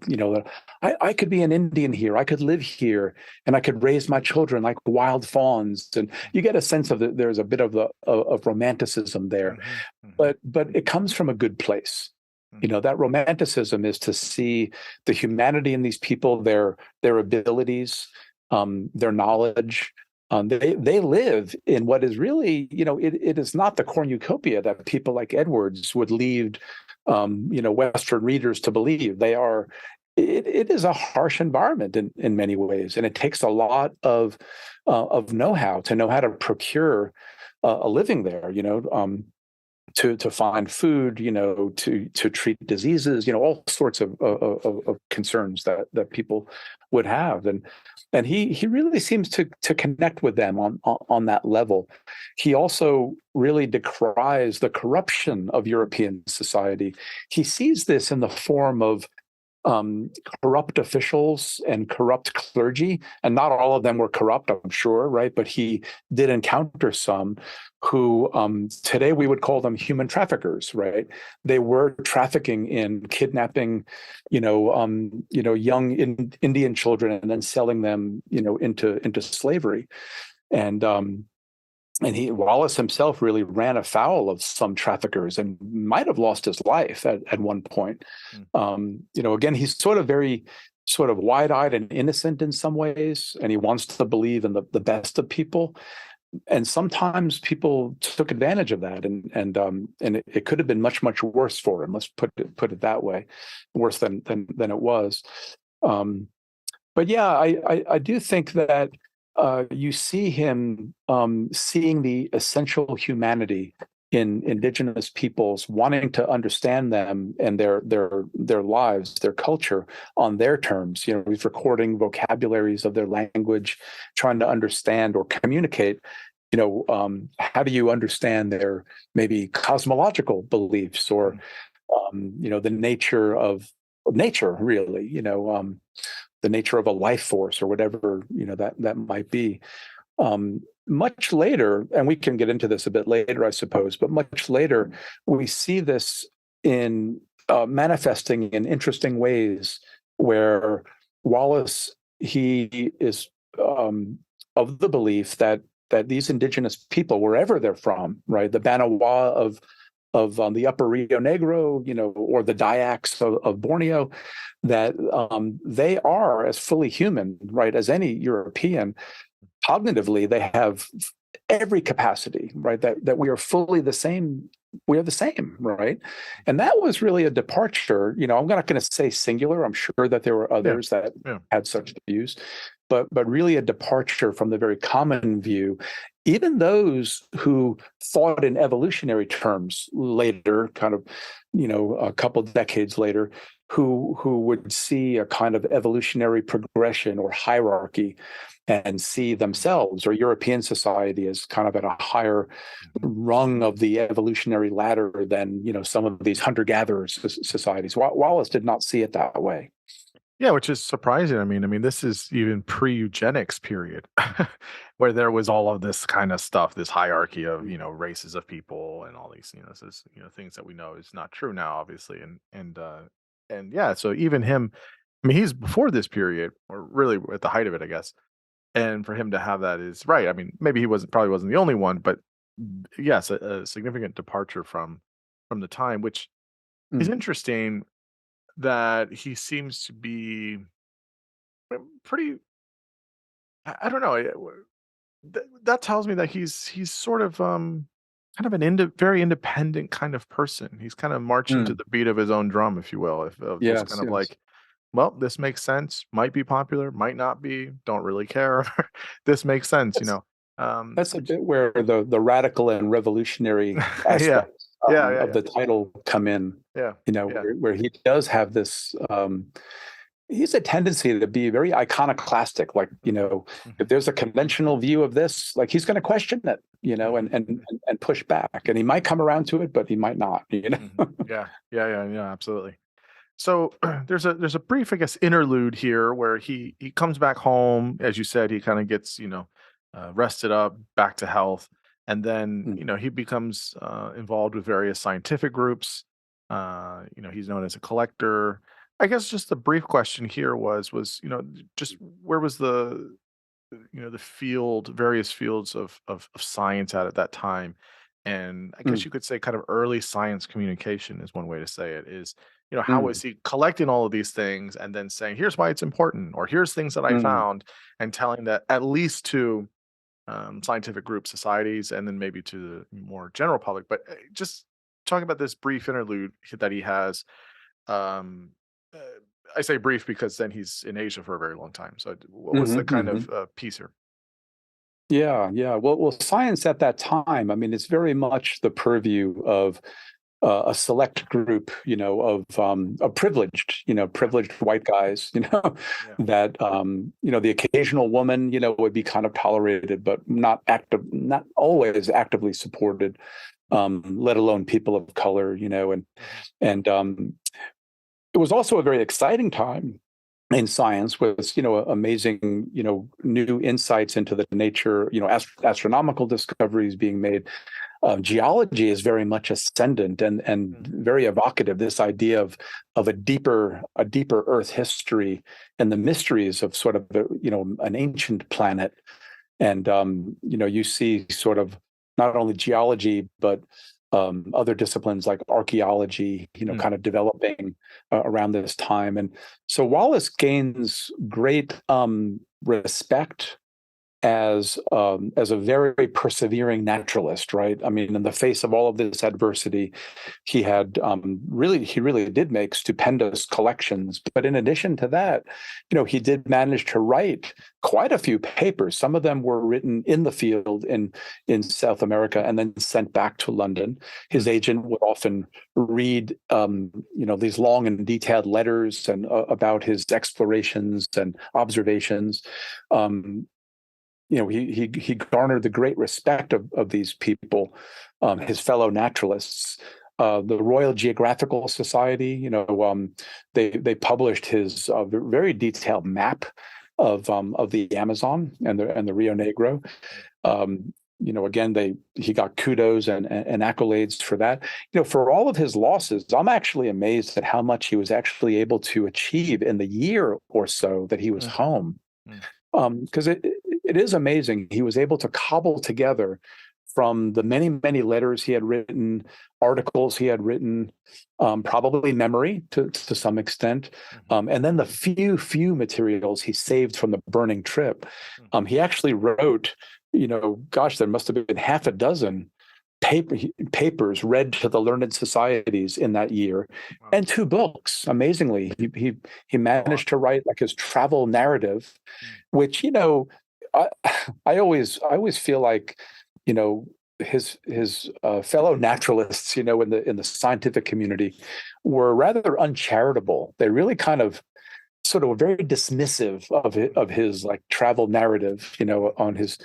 I could be an Indian here. I could live here and I could raise my children like wild fawns. And you get a sense of there's a bit of romanticism there, Hmm. Hmm. but it comes from a good place. Hmm. That romanticism is to see the humanity in these people, their abilities, their knowledge. They live in what is really, it is not the cornucopia that people like Edwards would lead, Western readers to believe. It is a harsh environment in many ways, and it takes a lot of know-how to know how to procure a living there. To find food, to treat diseases, all sorts of concerns that people would have, and he really seems to connect with them on that level. He also really decries the corruption of European society. He sees this in the form of corrupt officials and corrupt clergy, and not all of them were corrupt, I'm sure, right? But he did encounter some who today we would call them human traffickers, right? They were trafficking in kidnapping, young Indian children and then selling them, into slavery, and Wallace himself really ran afoul of some traffickers and might have lost his life at one point. Again, he's sort of wide-eyed and innocent in some ways, and he wants to believe in the best of people. And sometimes people took advantage of that, and it could have been much, much worse for him. Let's put it that way, worse than it was. Um, but yeah, I do think that you see him seeing the essential humanity in indigenous peoples, wanting to understand them and their lives, their culture on their terms. He's recording vocabularies of their language, trying to understand or communicate. How do you understand their maybe cosmological beliefs, or the nature of nature, really? the nature of a life force or whatever that might be. Much later, and we can get into this a bit later, I suppose, but much later, we see this in manifesting in interesting ways where Wallace, he is of the belief that these indigenous people, wherever they're from, right, the Banawa of the Upper Rio Negro, or the Dayaks of Borneo, that they are as fully human, right, as any European. Cognitively, they have every capacity, right, that we are fully the same. We are the same, right? And that was really a departure. I'm not going to say singular. I'm sure that there were Yeah. others that Yeah. had such views, but really a departure from the very common view. Even those who thought in evolutionary terms later, kind of, a couple of decades later, who would see a kind of evolutionary progression or hierarchy and see themselves or European society as kind of at a higher rung of the evolutionary ladder than some of these hunter-gatherer societies. Wallace did not see it that way. Yeah, which is surprising. I mean, this is even pre-eugenics period, where there was all of this kind of stuff, this hierarchy of races of people and all these this is, things that we know is not true now, obviously, and yeah, so even him, I mean, he's before this period, or really at the height of it, I guess. And for him to have that is right. I mean, maybe he probably wasn't the only one, but yes, a significant departure from the time, which is Mm. interesting that he seems to be pretty. I don't know. That tells me that he's sort of kind of an very independent kind of person. He's kind of marching to Mm. the beat of his own drum, if you will. If of just Yes, kind of yes. like, well, this makes sense. Might be popular, might not be. Don't really care. This makes sense. That's that's a Which bit where the radical and revolutionary yeah, aspects yeah, yeah, of yeah, the title come in. yeah, yeah. Where he does have this. He's a tendency to be very iconoclastic. Like, Mhm, if mhm, there's a conventional view of this, like he's going to question it, mhm, and push back. And he might come around to it, but he might not. mhm. Yeah, yeah, yeah, yeah. Absolutely. So there's a brief, I guess, interlude here where he comes back home. As you said, he kind of gets rested up, back to health, and then Mm, he becomes involved with various scientific groups. He's known as a collector. I guess just the brief question here was just where was the field, various fields of science at that time. And I guess mm, you could say kind of early science communication is one way to say it is, how mm, was he collecting all of these things and then saying, here's why it's important, or here's things that I mm. found, and telling that at least to scientific groups, societies, and then maybe to the more general public. But just talking about this brief interlude that he has. Um, uh, I say brief because then he's in Asia for a very long time. So, what was the Mhm, kind mhm. of piece here? Yeah, yeah. Well, science at that time, I mean, it's very much the purview of a select group, of Yeah, privileged white guys, yeah. that the occasional woman, would be kind of tolerated, but not always actively supported, let alone people of color, Mhm, and it was also a very exciting time in science with amazing new insights into the nature, astronomical discoveries being made. Geology is very much ascendant and mm, very evocative. This idea of a deeper Earth history and the mysteries of sort of an ancient planet. And you see sort of not only geology but other disciplines like archaeology, mm, kind of developing around this time. And so Wallace gains great respect as a very persevering naturalist, right? I mean, in the face of all of this adversity, he really did make stupendous collections. But in addition to that, he did manage to write quite a few papers. Some of them were written in the field in South America and then sent back to London. His mm, agent would often read these long and detailed letters and about his explorations and observations. Um, he garnered the great respect of these people, his fellow naturalists. the Royal Geographical Society. They published his very detailed map of the Amazon and the Rio Negro. Again, he got kudos and accolades for that. For all of his losses, I'm actually amazed at how much he was actually able to achieve in the year or so that he was home. Because it is amazing. He was able to cobble together from the many, many letters he had written, articles he had written, probably memory to some extent, and then the few materials he saved from the burning trip. He actually wrote, there must have been half a dozen papers read to the learned societies in that year, and 2 books. Amazingly, he managed to write like his travel narrative, which I always feel like his fellow naturalists in the scientific community were rather uncharitable. They really kind of sort of very dismissive of his like travel narrative, on his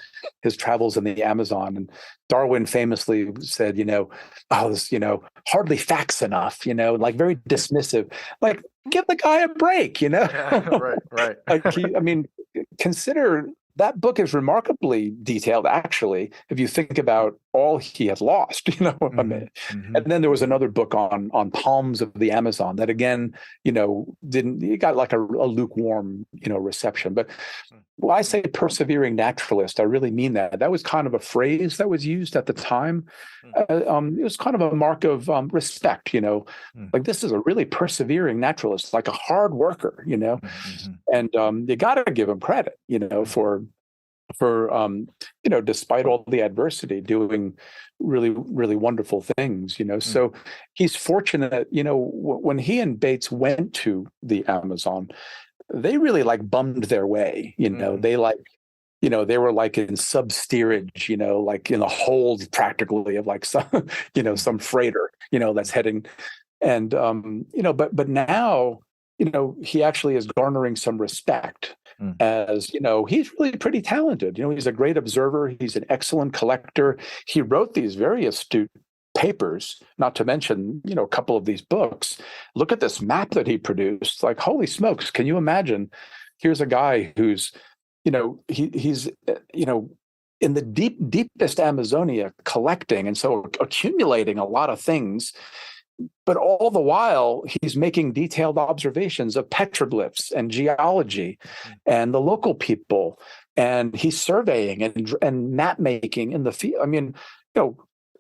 travels in the Amazon. And Darwin famously said, oh, this, hardly facts enough, like very dismissive. Like, give the guy a break, Yeah, right. I mean, consider that book is remarkably detailed, actually, if you think about all he had lost, And then there was another book on palms of the Amazon that, again, it got like a lukewarm, reception. But when I say persevering naturalist, I really mean that. That was kind of a phrase that was used at the time. It was kind of a mark of respect, like this is a really persevering naturalist, like a hard worker, and you got to give him credit, for despite all the adversity, doing really, really wonderful things, So he's fortunate, when he and Bates went to the Amazon, they really like bummed their way, they like, they were like in sub-steerage, like in the hold practically of like some, some freighter, that's heading. And, but now, he actually is garnering some respect as, he's really pretty talented. He's a great observer. He's an excellent collector. He wrote these very astute papers, not to mention, a couple of these books. Look at this map that he produced. Like, holy smokes, can you imagine? Here's a guy who's, he's in the deepest Amazonia collecting, and so accumulating a lot of things. But all the while, he's making detailed observations of petroglyphs and geology and the local people. And he's surveying and map making in the field. I mean,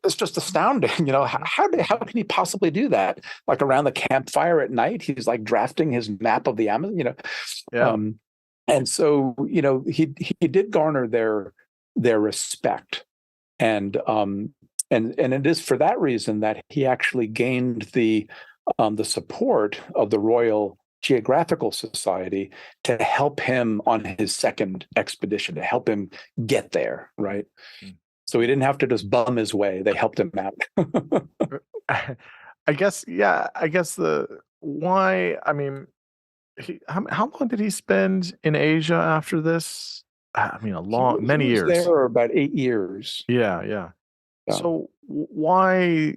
it's just astounding. How can he possibly do that? Like around the campfire at night, he's like drafting his map of the Amazon, Yeah. And so, he did garner their respect. And it is for that reason that he actually gained the support of the Royal Geographical Society to help him on his second expedition, to help him get there, right? So he didn't have to just bum his way. They helped him out. I guess how long did he spend in Asia after this? I mean, many years. There about 8 years. Yeah. So why?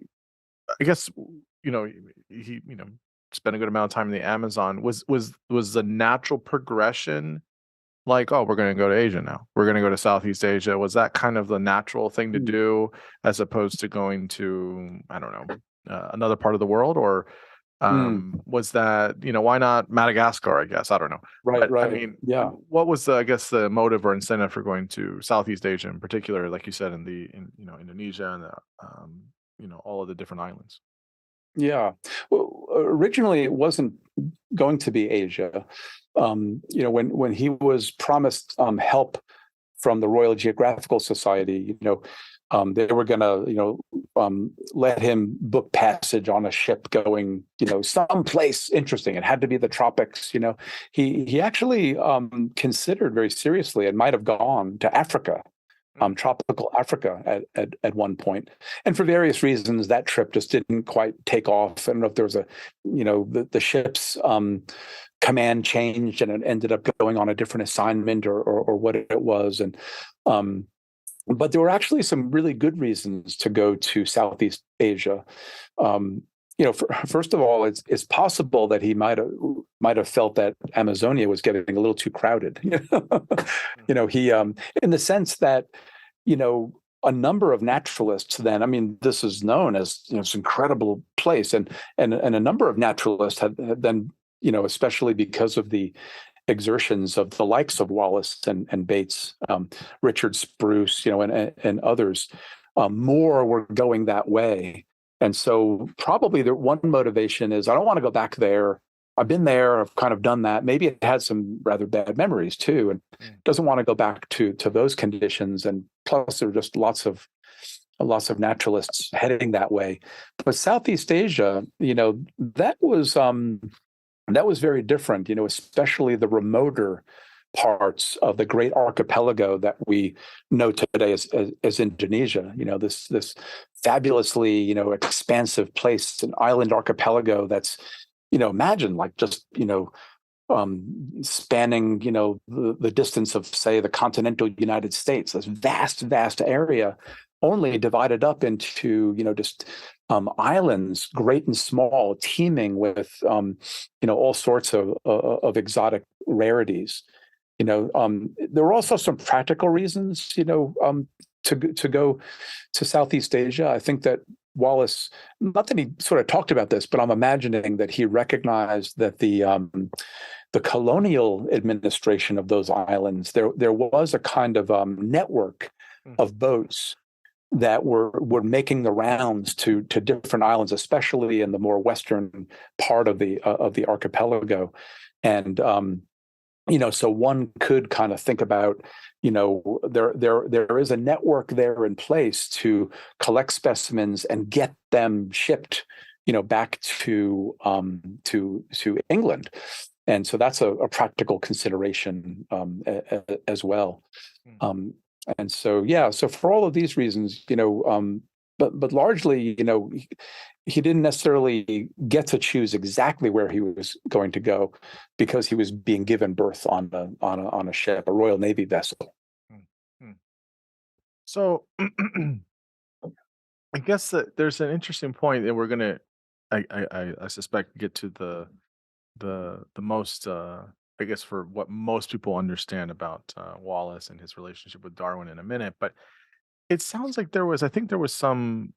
I guess he spent a good amount of time in the Amazon. Was the natural progression like, oh, we're going to go to Asia now? We're going to go to Southeast Asia. Was that kind of the natural thing to do, as opposed to going to, I don't know, another part of the world? Or was that, why not Madagascar? I guess, I don't know. Right. I mean, what was the motive or incentive for going to Southeast Asia in particular, like you said, in Indonesia and all of the different islands? Yeah. Well, originally it wasn't going to be Asia. When he was promised help from the Royal Geographical Society, they were going to, let him book passage on a ship going, someplace interesting. It had to be the tropics. He actually considered very seriously and might have gone to Africa, tropical Africa at one point. And for various reasons, that trip just didn't quite take off. I don't know if there was the ship's command changed and it ended up going on a different assignment or what it was. And but there were actually some really good reasons to go to Southeast Asia. First of all, it's possible that he might have felt that Amazonia was getting a little too crowded. He in the sense that a number of naturalists then, I mean, this is known as this incredible place, and a number of naturalists had then, especially because of the exertions of the likes of Wallace and Bates, Richard Spruce, and others, more were going that way. And so probably the one motivation is, I don't want to go back there. I've been there. I've kind of done that. Maybe it had some rather bad memories too, and doesn't want to go back to those conditions. And plus, there are just lots of naturalists heading that way. But Southeast Asia, that was very different. Especially the remoter parts of the great archipelago that we know today as Indonesia. This fabulously expansive place, an island archipelago that's imagine like just spanning the distance of, say, the continental United States. This vast area, only divided up into just islands, great and small, teeming with all sorts of exotic rarities. There were also some practical reasons, to go to Southeast Asia. I think that Wallace, not that he sort of talked about this, but I'm imagining that he recognized that the colonial administration of those islands, there was a kind of network of boats that were making the rounds to different islands, especially in the more western part of the archipelago, and so one could kind of think about, there is a network there in place to collect specimens and get them shipped, back to England, and so that's a practical consideration as well. And so, so for all of these reasons, but largely, he didn't necessarily get to choose exactly where he was going to go, because he was being given birth on a ship, a Royal Navy vessel. So I guess that there's an interesting point that we're gonna, I suspect, get to the most, I guess, for what most people understand about Wallace and his relationship with Darwin in a minute. But it sounds like I think there was some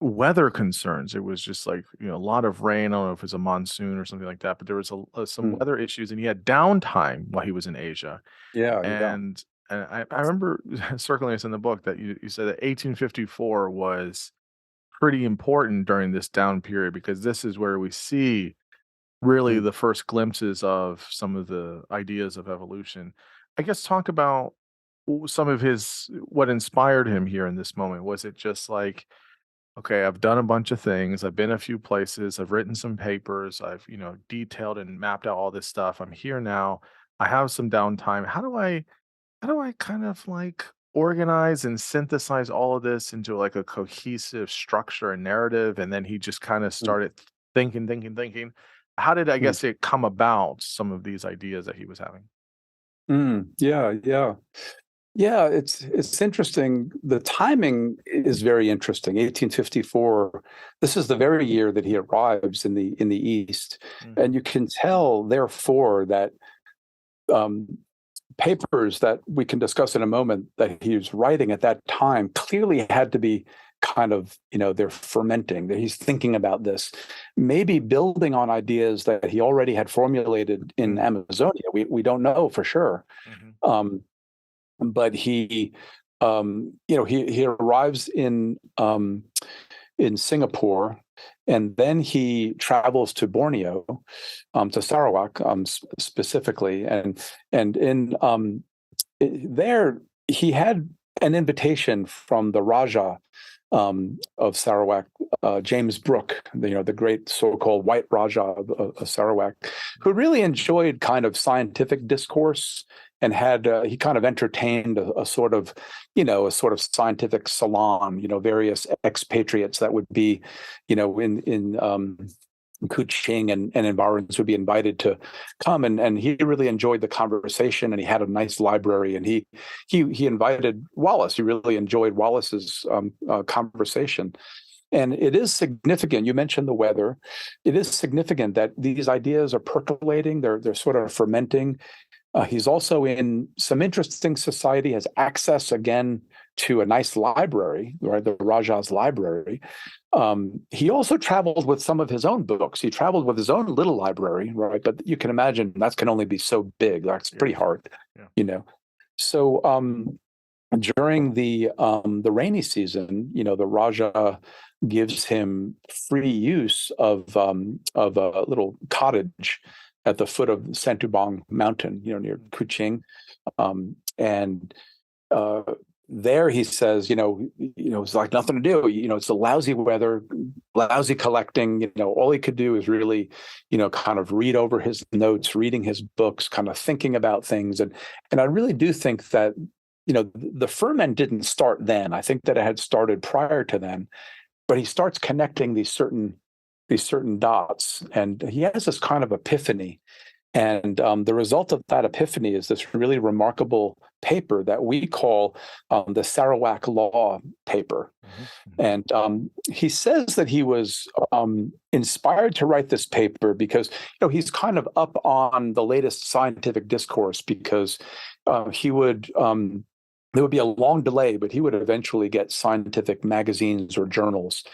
weather concerns. It was just like, a lot of rain. I don't know if it's a monsoon or something like that, but there was some weather issues, and he had downtime while he was in Asia. Yeah. And I remember circling this in the book that you said that 1854 was pretty important during this down period, because this is where we see really the first glimpses of some of the ideas of evolution. I guess talk about some of what inspired him here in this moment. Was it just like, okay, I've done a bunch of things, I've been a few places, I've written some papers, I've, detailed and mapped out all this stuff. I'm here now. I have some downtime. How do I kind of like organize and synthesize all of this into like a cohesive structure and narrative? And then he just kind of started thinking. How did, I guess, it come about, some of these ideas that he was having? Yeah, it's interesting. The timing is very interesting. 1854. This is the very year that he arrives in the East, and you can tell, therefore, that papers that we can discuss in a moment that he was writing at that time clearly had to be kind of, they're fermenting, that he's thinking about this, maybe building on ideas that he already had formulated in Amazonia. We don't know for sure. But he arrives in Singapore, and then he travels to Borneo, to Sarawak, specifically, and in there he had an invitation from the Raja of Sarawak, James Brooke, the great so-called White Raja of Sarawak, who really enjoyed kind of scientific discourse, and had he kind of entertained a sort of scientific salon, various expatriates that would be, in Kuching and environs would be invited to come, and he really enjoyed the conversation, and he had a nice library, and he invited Wallace. He really enjoyed Wallace's conversation. And it is significant. You mentioned the weather. It is significant that these ideas are percolating. They're sort of fermenting. He's also in some interesting society, has access again to a nice library, right? The Raja's library. He also traveled with some of his own books. He traveled with his own little library, right? But you can imagine that can only be so big. That's pretty hard, So during the rainy season, the Raja gives him free use of a little cottage at the foot of Santubong Mountain, near Kuching, and there he says, it's like nothing to do. It's the lousy weather, lousy collecting. All he could do is really, kind of read over his notes, reading his books, kind of thinking about things, and I really do think that the ferment didn't start then. I think that it had started prior to then, but he starts connecting these certain dots, and he has this kind of epiphany. And the result of that epiphany is this really remarkable paper that we call the Sarawak Law paper. Mm-hmm. And he says that he was inspired to write this paper because he's kind of up on the latest scientific discourse, because he would there would be a long delay, but he would eventually get scientific magazines or journals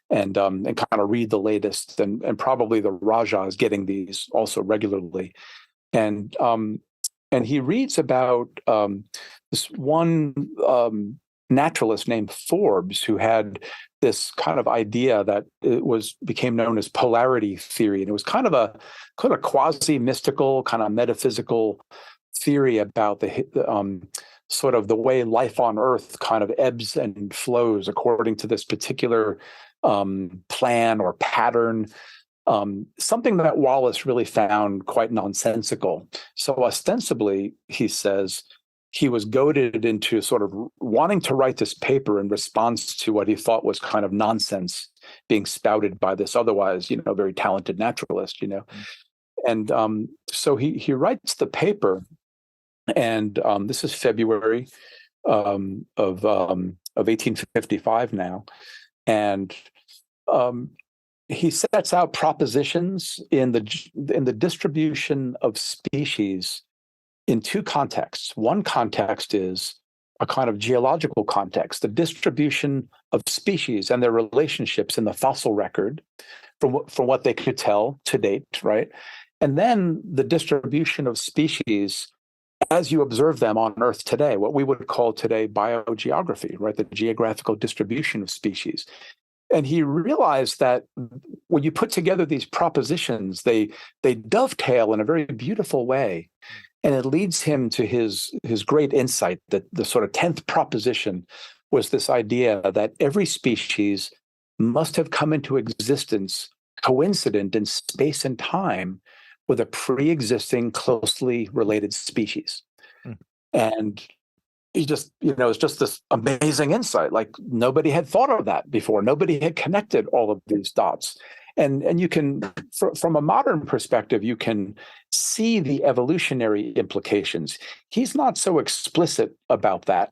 and kind of read the latest, and probably the Raja is getting these also regularly, and he reads about this one naturalist named Forbes, who had this kind of idea that became known as polarity theory, and it was kind of a quasi mystical, kind of metaphysical theory about the sort of the way life on Earth kind of ebbs and flows according to this particular plan or pattern, something that Wallace really found quite nonsensical. So ostensibly, he says, he was goaded into sort of wanting to write this paper in response to what he thought was kind of nonsense being spouted by this otherwise, very talented naturalist, And so he writes the paper, and this is February of 1855 now, and he sets out propositions in the distribution of species in two contexts. One context is a kind of geological context, the distribution of species and their relationships in the fossil record, from what they could tell to date, right? And then the distribution of species as you observe them on Earth today, what we would call today biogeography, right? The geographical distribution of species. And he realized that when you put together these propositions, they dovetail in a very beautiful way. And it leads him to his great insight that the sort of 10th proposition was this idea that every species must have come into existence coincident in space and time with a pre-existing closely related species. And he just, it's just this amazing insight. Like nobody had thought of that before. Nobody had connected all of these dots. And you can, from a modern perspective, you can see the evolutionary implications. He's not so explicit about that,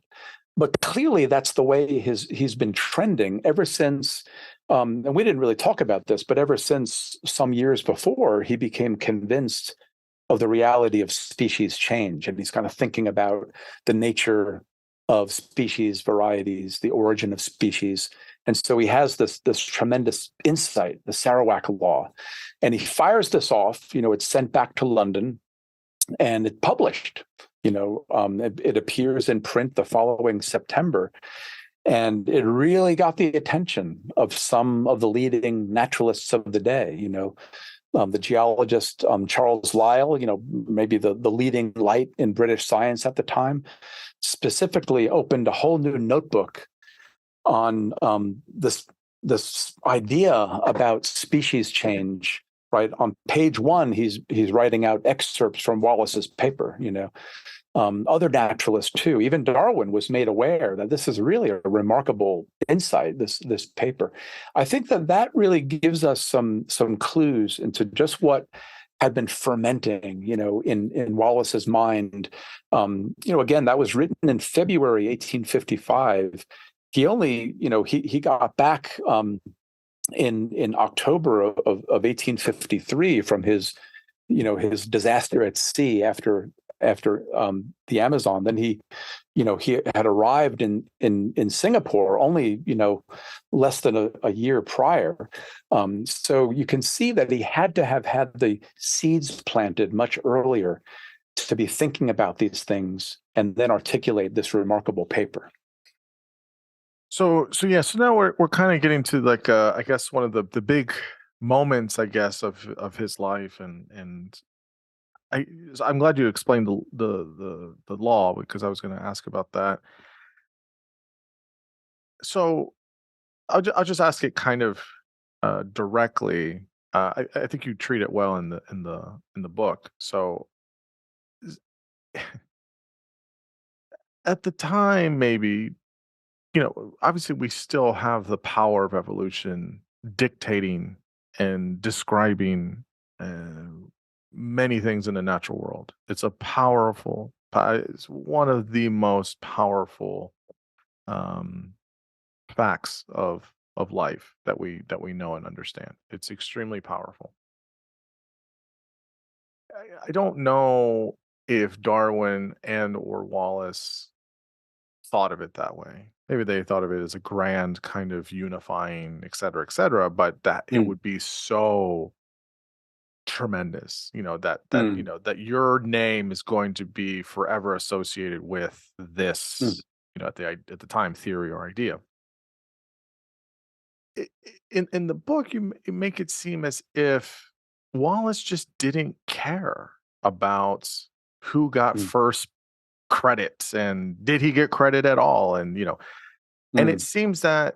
but clearly that's the way he's been trending ever since. And we didn't really talk about this, but ever since some years before, he became convinced of the reality of species change. And he's kind of thinking about the nature of species varieties, the origin of species. And so he has this tremendous insight, the Sarawak Law. And he fires this off, it's sent back to London and it's published. It appears in print the following September. And it really got the attention of some of the leading naturalists of the day, the geologist Charles Lyell, maybe the leading light in British science at the time, specifically opened a whole new notebook on this idea about species change. Right on page 1, he's writing out excerpts from Wallace's paper, other naturalists too. Even Darwin was made aware that this is really a remarkable insight. This paper, I think that really gives us some clues into just what had been fermenting, in Wallace's mind. Again, that was written in February 1855. He only, he got back in October of 1853 from his disaster at sea after the Amazon. Then he had arrived in Singapore only less than a year prior. So you can see that he had to have had the seeds planted much earlier to be thinking about these things and then articulate this remarkable paper. So now we're kind of getting to like I guess one of the big moments, I guess, of his life, and I'm glad you explained the law, because I was going to ask about that. So I'll just ask it kind of directly. I think you treat it well in the book. So at the time, maybe, obviously we still have the power of evolution dictating and describing many things in the natural world. It's one of the most powerful um, facts of life that we know and understand. It's extremely powerful. I don't know if Darwin and or Wallace thought of it that way. Maybe they thought of it as a grand kind of unifying, et cetera, but that it Mm, would be so tremendous, mm, that your name is going to be forever associated with mm, this, at the time, theory or idea. In the book, you make it seem as if Wallace just didn't care about who got mm, first credit, and did he get credit at all, and it mm, seems that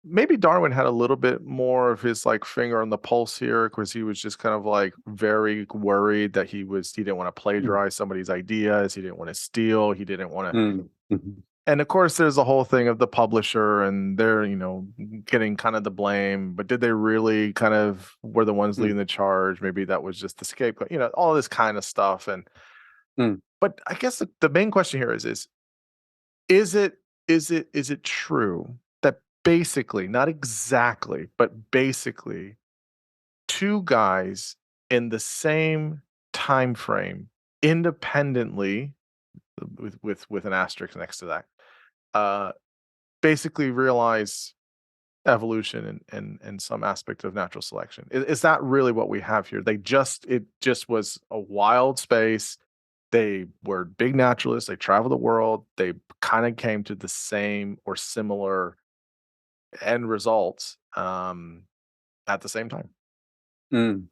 maybe Darwin had a little bit more of his like finger on the pulse here, because he was just kind of like very worried that he didn't want to mm, plagiarize somebody's ideas, he didn't want to steal, he didn't want to. mm, mhm, And of course, there's the whole thing of the publisher, and they're, getting kind of the blame. But did they really kind of were the ones mm, leading the charge? Maybe that was just the scapegoat, all this kind of stuff. mm, But I guess the main question here is it is it true that basically, not exactly, but basically, two guys in the same time frame, independently, with an asterisk next to that, uh, basically realize evolution and some aspect of natural selection. Is that really what we have here? It just was a wild space. They were big naturalists. They traveled the world. They kind of came to the same or similar end results at the same time. mm.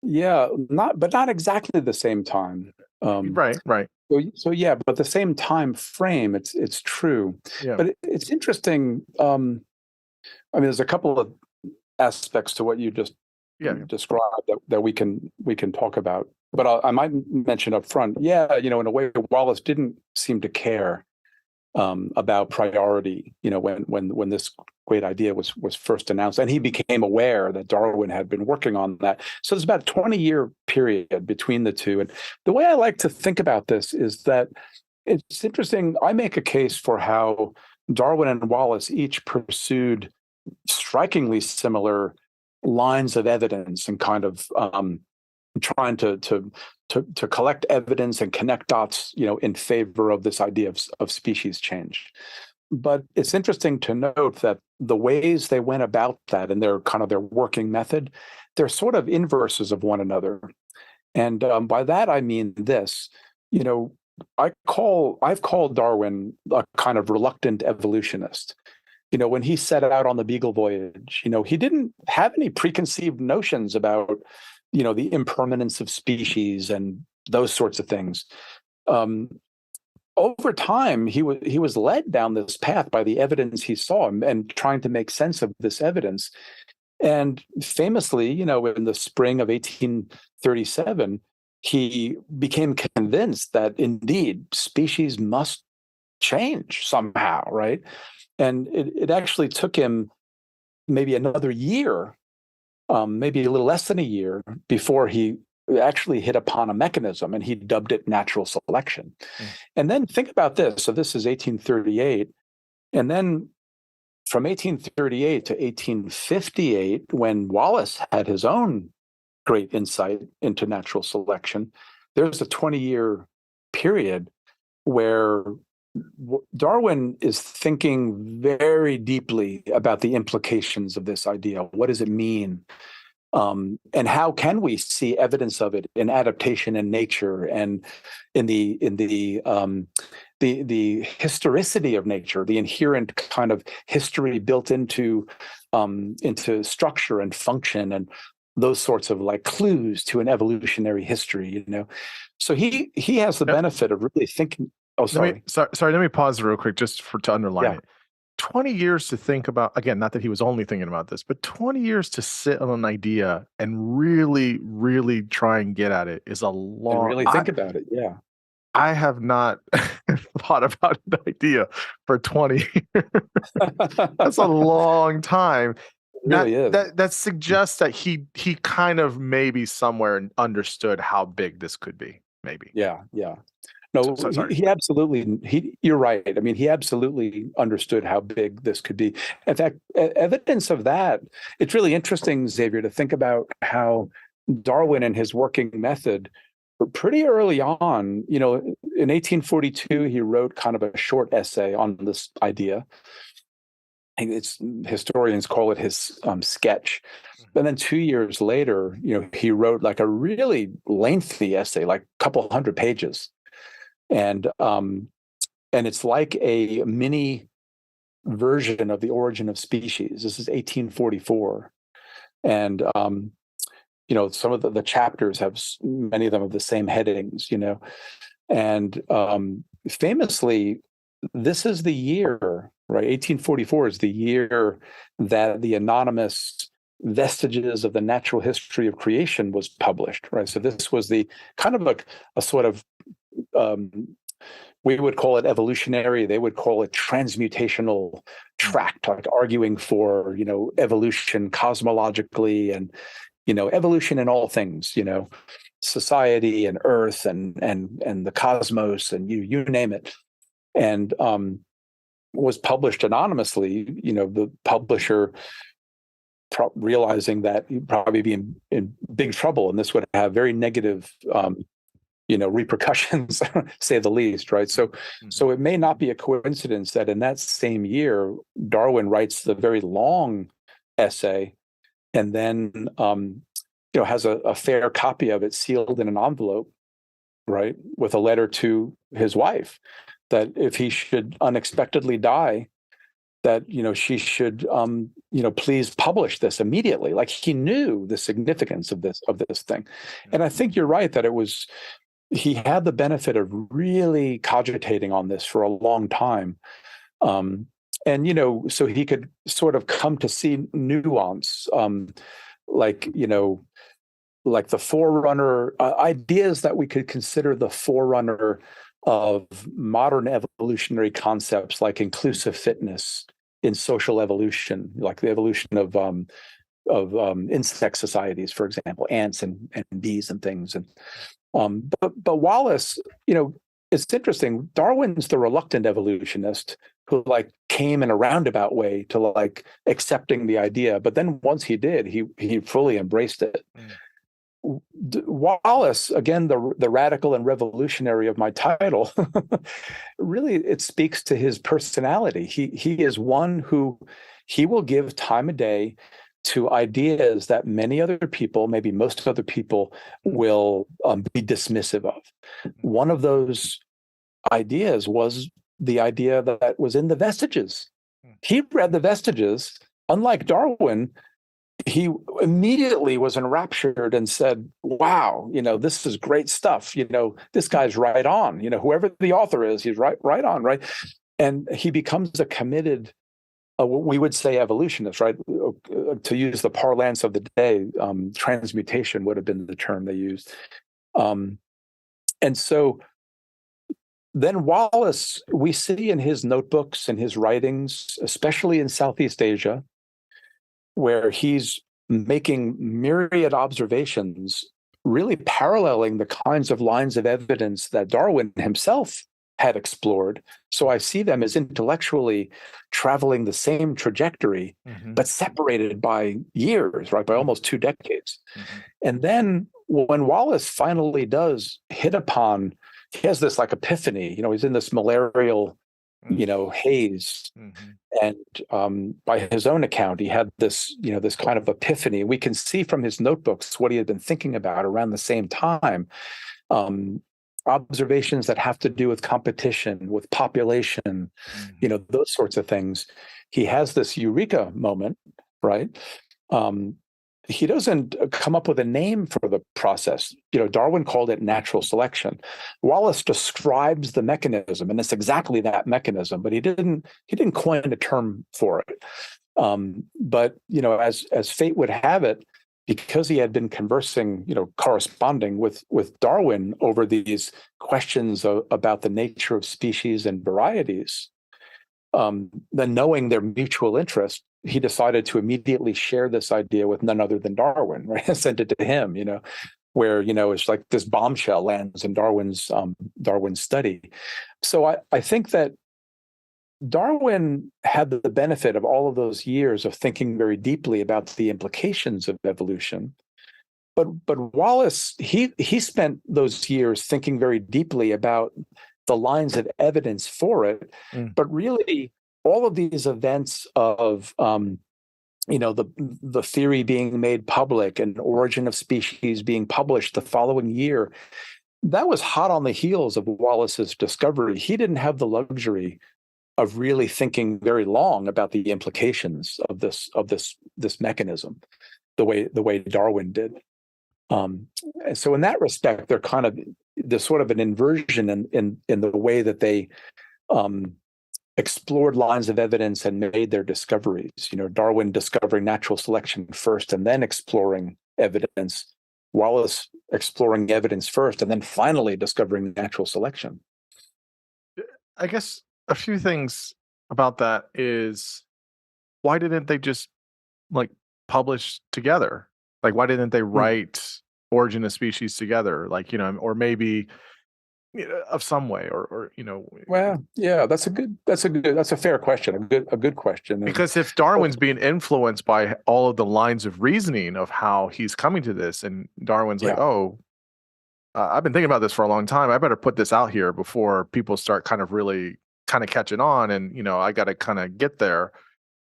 Yeah, not exactly the same time. Um, Right, right. so yeah, but the same time frame. It's true, Yeah, but it's interesting. I mean, there's a couple of aspects to what you just yeah, yeah. described that we can talk about. But I might mention up front, yeah, in a way, Wallace didn't seem to care about priority. When this great idea was first announced, and he became aware that Darwin had been working on that. So there's about a 20-year period between the two. And the way I like to think about this is that it's interesting. I make a case for how Darwin and Wallace each pursued strikingly similar lines of evidence and kind of trying to collect evidence and connect dots, in favor of this idea of species change. But it's interesting to note that the ways they went about that and their working method, they're sort of inverses of one another. And by that I mean this, you know, I've called Darwin a kind of reluctant evolutionist. When he set out on the Beagle voyage, he didn't have any preconceived notions about, the impermanence of species and those sorts of things. Um, Over time, he was led down this path by the evidence he saw and trying to make sense of this evidence. And famously, in the spring of 1837, he became convinced that indeed species must change somehow, right? And it actually took him maybe another year, maybe a little less than a year, before he actually hit upon a mechanism, and he dubbed it natural selection. Mm. And then think about this. So this is 1838. And then from 1838 to 1858, when Wallace had his own great insight into natural selection, there's a 20-year period where Darwin is thinking very deeply about the implications of this idea. What does it mean? And how can we see evidence of it in adaptation in nature and in the historicity of nature, the inherent kind of history built into structure and function and those sorts of like clues to an evolutionary history, you know. So he has the Yep. benefit of really thinking. Oh, sorry. Let me pause real quick just to underline Yeah. it. 20 years to think about, again, not that he was only thinking about this, but 20 years to sit on an idea and really, really try and get at it is a And long. really think about it. Yeah. I have not thought about an idea for 20 years. That's a long time. It really is. That suggests that he kind of maybe somewhere understood how big this could be. Maybe. Yeah. Yeah. No, Sorry. he absolutely, you're right. I mean, he absolutely understood how big this could be. In fact, evidence of that, it's really interesting, Xavier, to think about how Darwin and his working method pretty early on, you know, in 1842, he wrote kind of a short essay on this idea. It's historians call it his sketch. And then 2 years later, you know, he wrote like a really lengthy essay, like a couple hundred pages. And it's like a mini version of The Origin of Species. This is 1844. And you know, some of the chapters have, many of them have the same headings, you know. And famously, this is the year, right? 1844 is the year that the anonymous Vestiges of the Natural History of Creation was published, right? So this was the kind of a sort of, we would call it evolutionary, they would call it transmutational tract, like arguing for, you know, evolution cosmologically and, you know, evolution in all things, you know, society and earth and the cosmos and you name it. And was published anonymously, you know, the publisher realizing that he'd probably be in big trouble and this would have very negative you know, repercussions, say the least, right? So it may not be a coincidence that in that same year, Darwin writes the very long essay and then you know, has a fair copy of it sealed in an envelope, right, with a letter to his wife that if he should unexpectedly die, that, you know, she should you know, please publish this immediately. Like he knew the significance of this thing. And I think you're right that he had the benefit of really cogitating on this for a long time. And, you know, so he could sort of come to see nuance, like, you know, like the forerunner, ideas that we could consider the forerunner of modern evolutionary concepts like inclusive fitness in social evolution, like the evolution of insect societies, for example, ants and bees and things. And but Wallace, you know, it's interesting. Darwin's the reluctant evolutionist who like came in a roundabout way to like accepting the idea. But then once he did, he fully embraced it. Wallace, again, the radical and revolutionary of my title, really it speaks to his personality. He is one who he will give time of day to ideas that many other people, maybe most other people, will be dismissive of. One of those ideas was the idea that was in the Vestiges. He read the Vestiges, unlike Darwin. He immediately was enraptured and said, wow, you know, this is great stuff. You know, this guy's right on. You know, whoever the author is, he's right on, right? And he becomes a committed, we would say evolutionist, right? To use the parlance of the day, transmutation would have been the term they used. Um, and so then Wallace, we see in his notebooks and his writings, especially in Southeast Asia, where he's making myriad observations, really paralleling the kinds of lines of evidence that Darwin himself had explored. So I see them as intellectually traveling the same trajectory, but separated by years, right? By almost 2 decades. And then when Wallace finally does hit upon, he has this like epiphany, he's in this malarial, haze. And by his own account, he had this, this kind of epiphany. We can see from his notebooks what he had been thinking about around the same time. Observations that have to do with competition, with population, those sorts of things. He has this eureka moment, right? He doesn't come up with a name for the process. Darwin called it natural selection. Wallace describes the mechanism, and it's exactly that mechanism, but he didn't coin a term for it. But as fate would have it, because he had been conversing, corresponding with Darwin over these questions about the nature of species and varieties, then knowing their mutual interest, he decided to immediately share this idea with none other than Darwin, right? Sent it to him, where, it's like this bombshell lands in Darwin's study. So I think that Darwin had the benefit of all of those years of thinking very deeply about the implications of evolution. But Wallace, he spent those years thinking very deeply about the lines of evidence for it. But really, all of these events of the theory being made public and Origin of Species being published the following year, that was hot on the heels of Wallace's discovery. He didn't have the luxury of really thinking very long about the implications of this mechanism, the way Darwin did. And so in that respect, they're kind of there's sort of an inversion in the way that they explored lines of evidence and made their discoveries. Darwin discovering natural selection first and then exploring evidence. Wallace exploring evidence first and then finally discovering natural selection. I guess a few things about that is, why didn't they just publish together? Why didn't they write Origin of Species together? Or maybe of some way, or Well, yeah, that's a fair question, a good question. Because if Darwin's being influenced by all of the lines of reasoning of how he's coming to this, and Darwin's I've been thinking about this for a long time, I better put this out here before people start really catching on, and I got to kind of get there.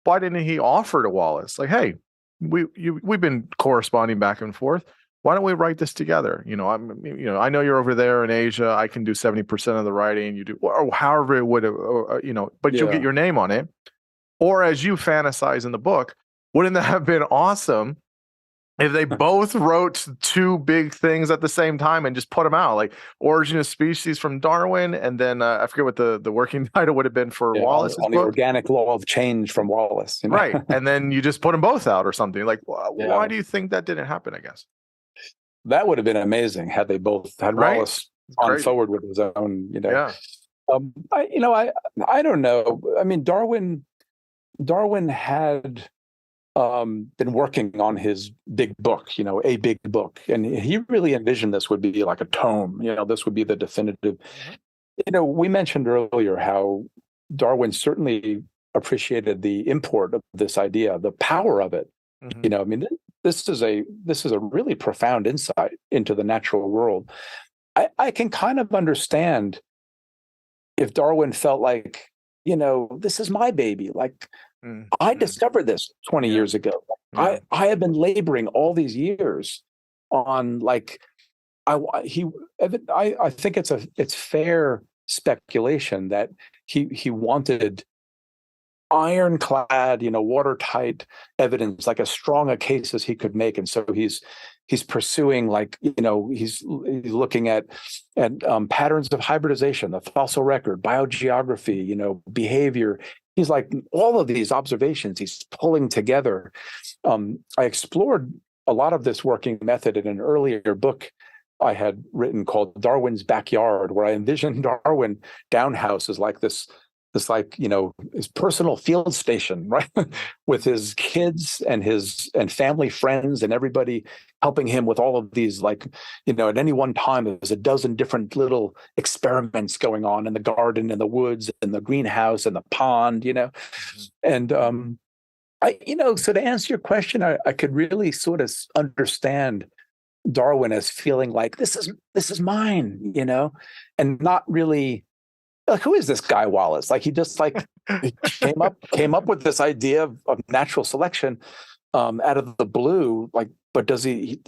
Why didn't he offer to Wallace, hey, we've been corresponding back and forth, why don't we write this together? I know you're over there in Asia, I can do 70% of the writing, you do, or however it would, but you'll get your name on it. Or as you fantasize in the book, wouldn't that have been awesome if they both wrote two big things at the same time and just put them out, Origin of Species from Darwin, and then I forget what the working title would have been for Wallace's on book. The Organic Law of Change from Wallace. Right. And then you just put them both out or something. Why do you think that didn't happen, I guess? That would have been amazing had they both had Wallace on forward with his own, I don't know. I mean, Darwin had been working on his big book, a big book. And he really envisioned this would be like a tome, this would be the definitive. We mentioned earlier how Darwin certainly appreciated the import of this idea, the power of it. This is a really profound insight into the natural world. I can kind of understand if Darwin felt like, this is my baby. I discovered this 20 years ago. I have been laboring all these years on I think it's fair speculation that he wanted ironclad, watertight evidence, as strong a case as he could make, and so he's pursuing he's looking at patterns of hybridization, the fossil record, biogeography, behavior. He's all of these observations he's pulling together. I explored a lot of this working method in an earlier book I had written called Darwin's Backyard, where I envisioned Darwin downhouse as like this like, his personal field station, right? With his kids and his and family friends and everybody helping him with all of these, like, at any one time there's a dozen different little experiments going on in the garden and the woods and the greenhouse and the pond. And so to answer your question, I could really sort of understand Darwin as feeling like this is mine, and not really like, who is this guy Wallace? Like, he just like he came up with this idea of natural selection out of the blue. Like, but does he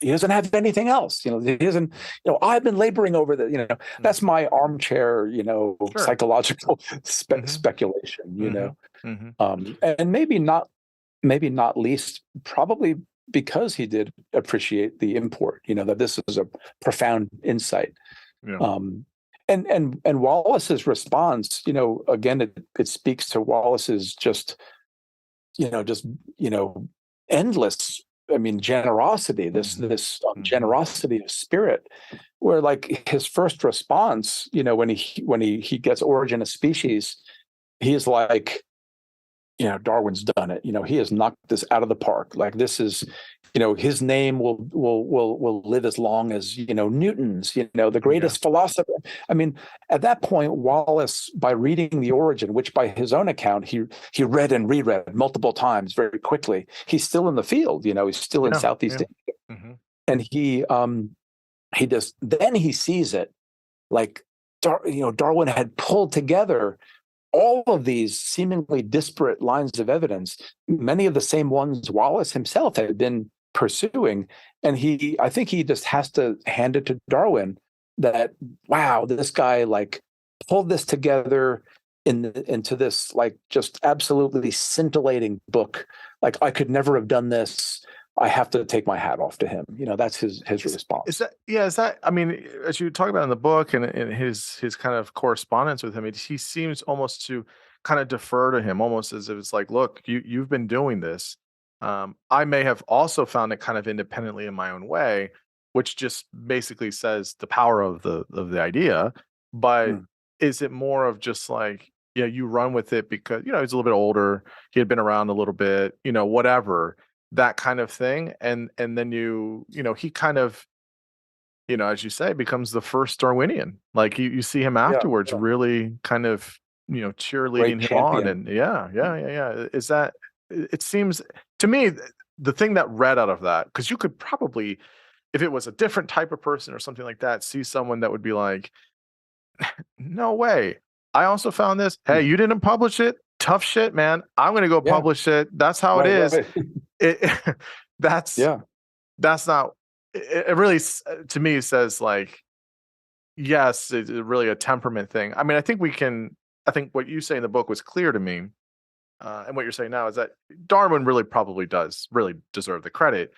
doesn't have anything else. He doesn't. I've been laboring over the. That's my armchair. Sure. Psychological speculation. And maybe not least, probably because he did appreciate the import. That this is a profound insight. Yeah. And Wallace's response, again, it speaks to Wallace's just endless, generosity, this generosity of spirit, where like his first response, when he gets Origin of Species, he's like, Darwin's done it. He has knocked this out of the park. Like, this is, his name will live as long as, Newton's, the greatest philosopher. At that point, Wallace, by reading the Origin, which by his own account, he read and reread multiple times very quickly. He's still in the field, he's still in Southeast Asia. And he sees it like, Darwin had pulled together all of these seemingly disparate lines of evidence, many of the same ones Wallace himself had been pursuing. And I think he just has to hand it to Darwin that, wow, this guy like pulled this together into this like just absolutely scintillating book. Like, I could never have done this. I have to take my hat off to him. That's his response. Is that, as you talk about in the book and his kind of correspondence with him, he seems almost to kind of defer to him, almost as if it's like, look, you've been doing this. I may have also found it kind of independently in my own way, which just basically says the power of the idea. But is it more of just like, you run with it because, he's a little bit older, he had been around a little bit, whatever, that kind of thing. And then he kind of, as you say, becomes the first Darwinian. Like, you see him afterwards really kind of, cheerleading him on. And is that, it seems to me, the thing that read out of that, because you could probably, if it was a different type of person or something like that, see someone that would be like, no way, I also found this. Hey, you didn't publish it. Tough shit, man. I'm going to go publish it. That's how it is. Right. That's not, it really, to me, says like, yes, it's really a temperament thing. I think what you say in the book was clear to me. And what you're saying now is that Darwin really probably does really deserve the credit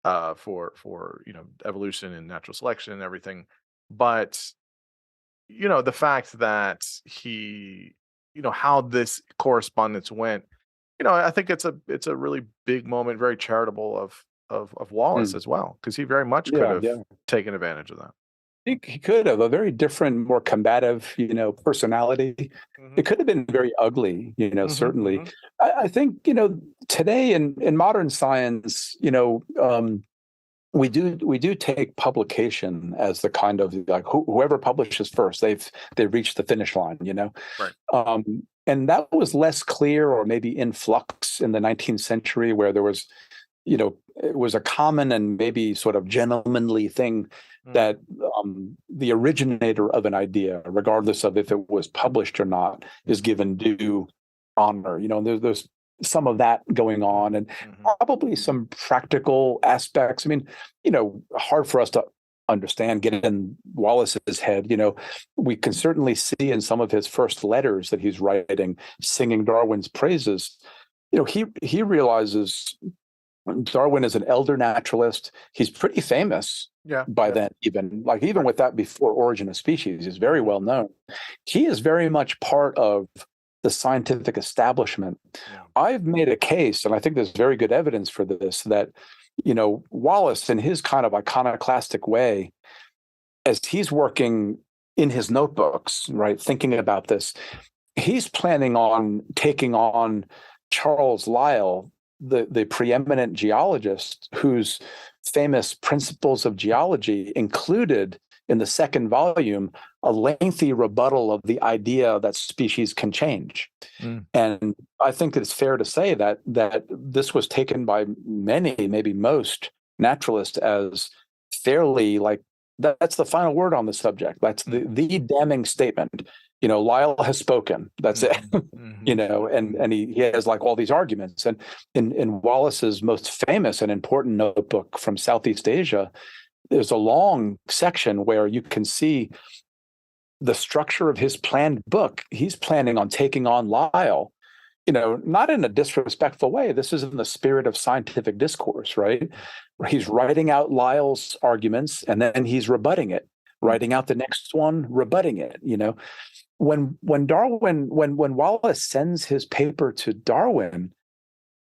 for evolution and natural selection and everything. But, the fact that he, how this correspondence went, I think it's a really big moment, very charitable of Wallace as well, because he very much could have taken advantage of that. He could have a very different, more combative, personality. It could have been very ugly, certainly. I think, today in modern science, we do take publication as the kind of like whoever publishes first, they've reached the finish line, Right. And that was less clear, or maybe in flux in the 19th century, where there was, it was a common and maybe sort of gentlemanly thing that the originator of an idea, regardless of if it was published or not, is given due honor. There's some of that going on, and probably some practical aspects. Hard for us to understand, get in Wallace's head. We can certainly see in some of his first letters that he's writing, singing Darwin's praises. He realizes Darwin is an elder naturalist. He's pretty famous by then, even with that, before Origin of Species, is very well known. He is very much part of the scientific establishment. Yeah. I've made a case, and I think there's very good evidence for this, that, Wallace, in his kind of iconoclastic way, as he's working in his notebooks, right, thinking about this, he's planning on taking on Charles Lyell, the preeminent geologist, whose famous Principles of Geology included in the second volume a lengthy rebuttal of the idea that species can change. Mm. And I think it's fair to say that this was taken by many, maybe most naturalists, as fairly like that's the final word on the subject. That's the damning statement. Lyell has spoken. That's it. And he has like all these arguments. And in Wallace's most famous and important notebook from Southeast Asia, there's a long section where you can see the structure of his planned book. He's planning on taking on Lyell, not in a disrespectful way. This is in the spirit of scientific discourse, right? He's writing out Lyell's arguments and then he's rebutting it, writing out the next one, rebutting it. When Wallace sends his paper to Darwin,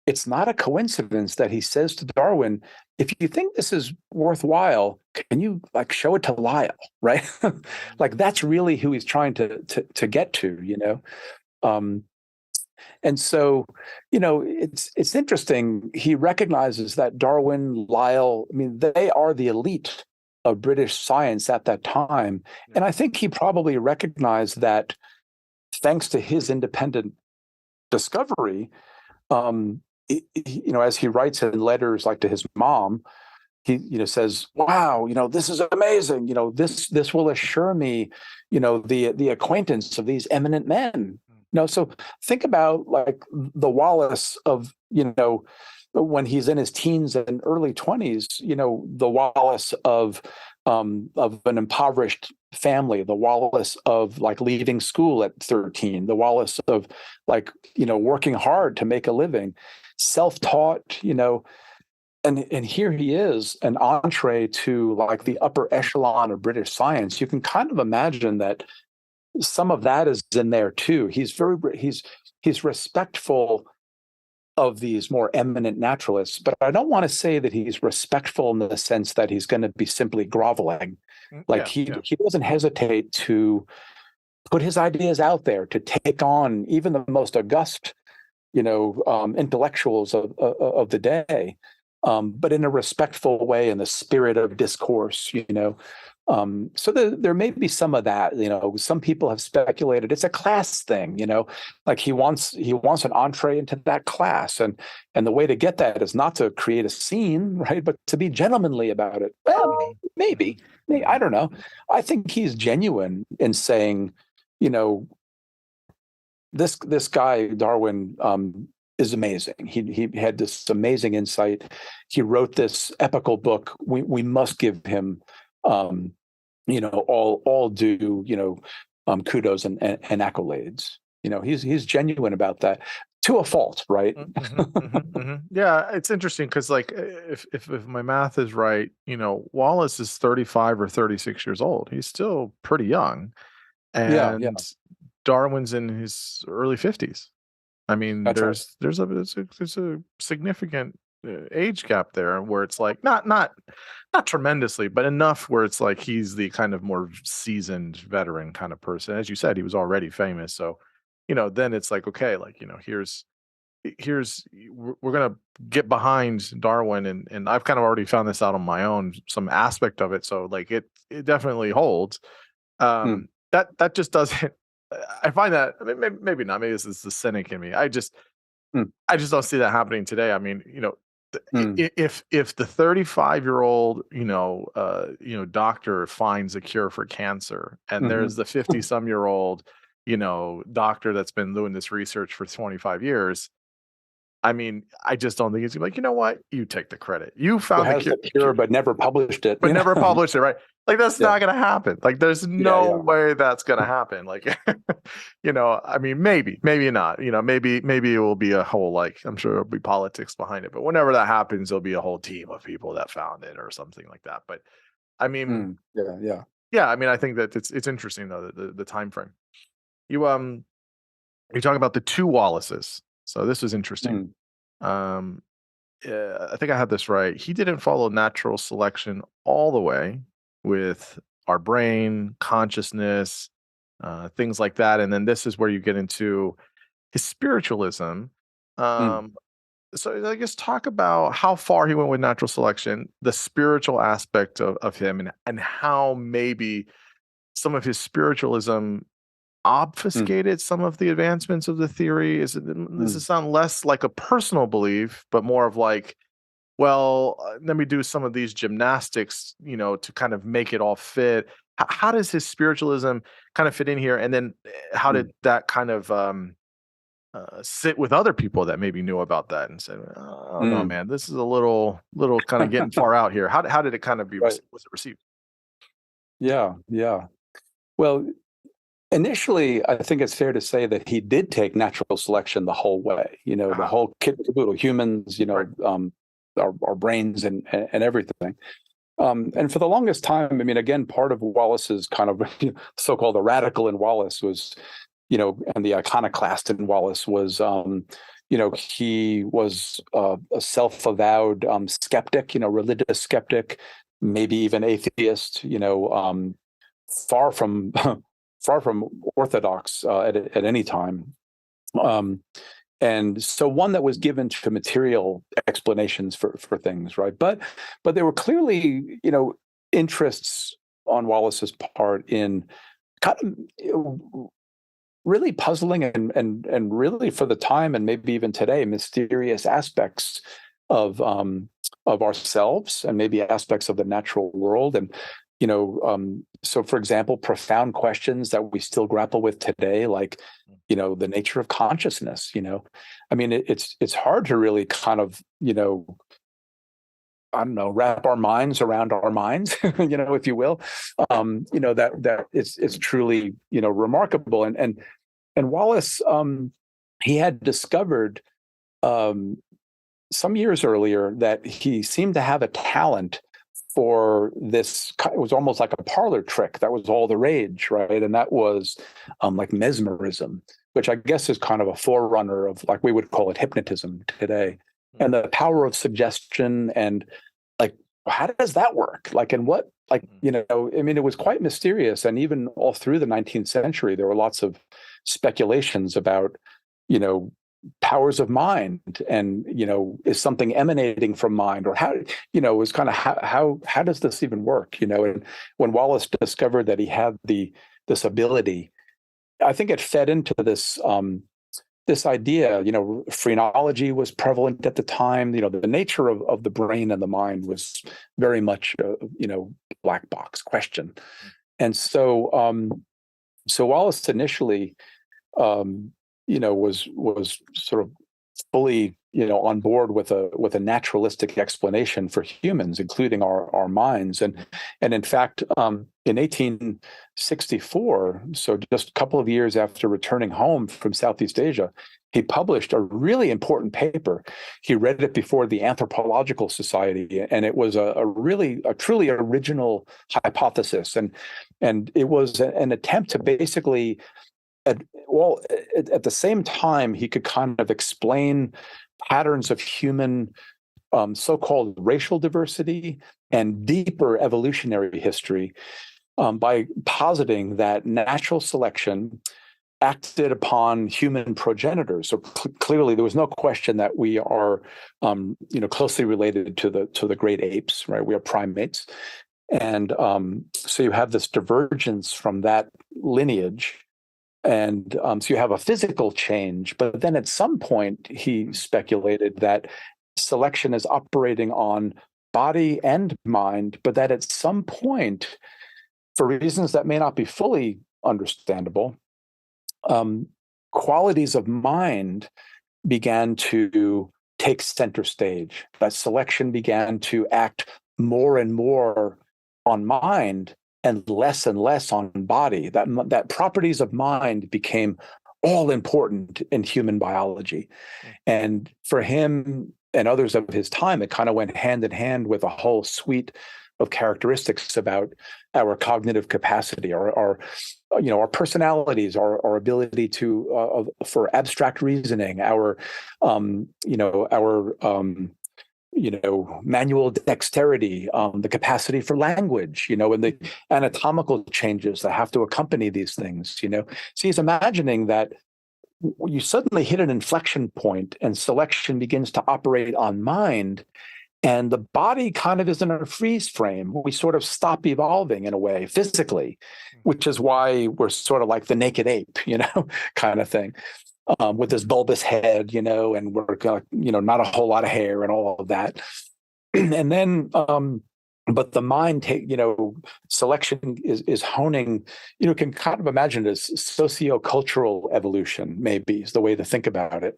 it's not a coincidence that he says to Darwin, if you think this is worthwhile, can you like show it to Lyell, right? Like that's really who he's trying to get to. And so, it's interesting. He recognizes that Darwin, Lyell, I mean, they are the elite of British science at that time. And I think he probably recognized that thanks to his independent discovery, as he writes in letters like to his mom, he says, wow, this is amazing, this will assure me the acquaintance of these eminent men. So think about like the Wallace of when he's in his teens and early 20s, the Wallace of an impoverished family, the Wallace of like leaving school at 13, the Wallace of like working hard to make a living, self-taught, and here he is, an entree to like the upper echelon of British science. You can kind of imagine that some of that is in there too. He's respectful of these more eminent naturalists, but I don't want to say that he's respectful in the sense that he's going to be simply groveling. Like he doesn't hesitate to put his ideas out there, to take on even the most august, intellectuals of the day, but in a respectful way, in the spirit of discourse. So there may be some of that. Some people have speculated it's a class thing. Like he wants an entree into that class, and the way to get that is not to create a scene, right, but to be gentlemanly about it. Well, maybe I don't know. I think he's genuine in saying, this guy Darwin is amazing. He had this amazing insight. He wrote this epical book. We must give him all due, kudos and accolades. He's genuine about that to a fault, right? Yeah, it's interesting because like if my math is right, Wallace is 35 or 36 years old. He's still pretty young. And Darwin's in his early 50s. I mean, That's there's a significant age gap there where it's like not tremendously, but enough where it's like he's the kind of more seasoned veteran kind of person. As you said, he was already famous, so then it's like, okay, like here's we're gonna get behind Darwin, and I've kind of already found this out on my own, some aspect of it, so like it definitely holds. That just doesn't. I find that maybe not. Maybe this is the cynic in me. I just don't see that happening today. I mean, if the 35-year-old doctor finds a cure for cancer, and there's the 50-some-year-old doctor that's been doing this research for 25 years, I mean, I just don't think it's like, you know what, you take the credit. You found the cure, but never published it. But never published it, right? Like that's not going to happen. Like there's no way that's going to happen. Like, I mean, maybe not. Maybe it will be a whole, like, I'm sure there'll be politics behind it. But whenever that happens, there'll be a whole team of people that found it or something like that. But I mean, yeah. I mean, I think that it's interesting though, the time frame. You You talk about the two Wallaces. So this is interesting. Mm, Um, I think I had this right. He didn't follow natural selection all the way with our brain, consciousness, things like that. And then this is where you get into his spiritualism. mm, Um, so I guess talk about how far he went with natural selection, the spiritual aspect of him, and how maybe some of his spiritualism mm, obfuscated some of the advancements of the theory. Does it mm, sound less like a personal belief, but more of like, well, let me do some of these gymnastics, to kind of make it all fit. How does his spiritualism kind of fit in here? And then how mm, did that kind of sit with other people that maybe knew about that and said, "Oh no, mm. man, this is a little kind of getting far out here." How did it kind of Right. was it received? Yeah. Yeah. Well, initially, I think it's fair to say that he did take natural selection the whole way. The Ah, whole kit and caboodle, humans. right. Our brains and everything. And for the longest time, I mean, again, part of Wallace's kind of so-called the radical in Wallace was, and the iconoclast in Wallace was, he was a self-avowed skeptic, religious skeptic, maybe even atheist, far from far from orthodox at any time. Um, and so one that was given to material explanations for things, right? But there were clearly, interests on Wallace's part in kind of really puzzling and really for the time and maybe even today mysterious aspects of of ourselves and maybe aspects of the natural world. And so for example, profound questions that we still grapple with today, like the nature of consciousness. I mean, it's hard to really kind of I don't know, wrap our minds around our minds, if you will. That it's truly remarkable. And Wallace, he had discovered um, some years earlier that he seemed to have a talent for this. It was almost like a parlor trick that was all the rage, right? And that was like mesmerism, which I guess is kind of a forerunner of, like, we would call it hypnotism today. Mhm. And the power of suggestion and, like, how does that work? Like, and what, like, Mhm. I mean, it was quite mysterious. And even all through the 19th century, there were lots of speculations about, you know, powers of mind and, is something emanating from mind, or how, is kind of how does this even work? And when Wallace discovered that he had this ability, I think it fed into this idea. Phrenology was prevalent at the time. The nature of the brain and the mind was very much black box question. And so Wallace initially was sort of fully on board with a naturalistic explanation for humans, including our minds. And in fact, in 1864, so just a couple of years after returning home from Southeast Asia, he published a really important paper. He read it before the Anthropological Society, and it was a truly original hypothesis. And it was an attempt to basically at the same time, he could kind of explain patterns of human so-called racial diversity and deeper evolutionary history by positing that natural selection acted upon human progenitors. So clearly, there was no question that we are, closely related to the great apes, right? We are primates, and so you have this divergence from that lineage. And so you have a physical change, but then at some point he speculated that selection is operating on body and mind, but that at some point, for reasons that may not be fully understandable, um, qualities of mind began to take center stage. That selection began to act more and more on mind and less on body. That properties of mind became all important in human biology. And for him and others of his time, it kind of went hand in hand with a whole suite of characteristics about our cognitive capacity, our personalities, our ability to for abstract reasoning, our manual dexterity, the capacity for language, and the anatomical changes that have to accompany these things. So he's imagining that you suddenly hit an inflection point and selection begins to operate on mind, and the body kind of is in a freeze frame. We sort of stop evolving in a way physically, which is why we're sort of like the naked ape, kind of thing. With this bulbous head, and we're not a whole lot of hair and all of that. And then, but the mind, selection is honing, can kind of imagine it as sociocultural evolution, maybe is the way to think about it.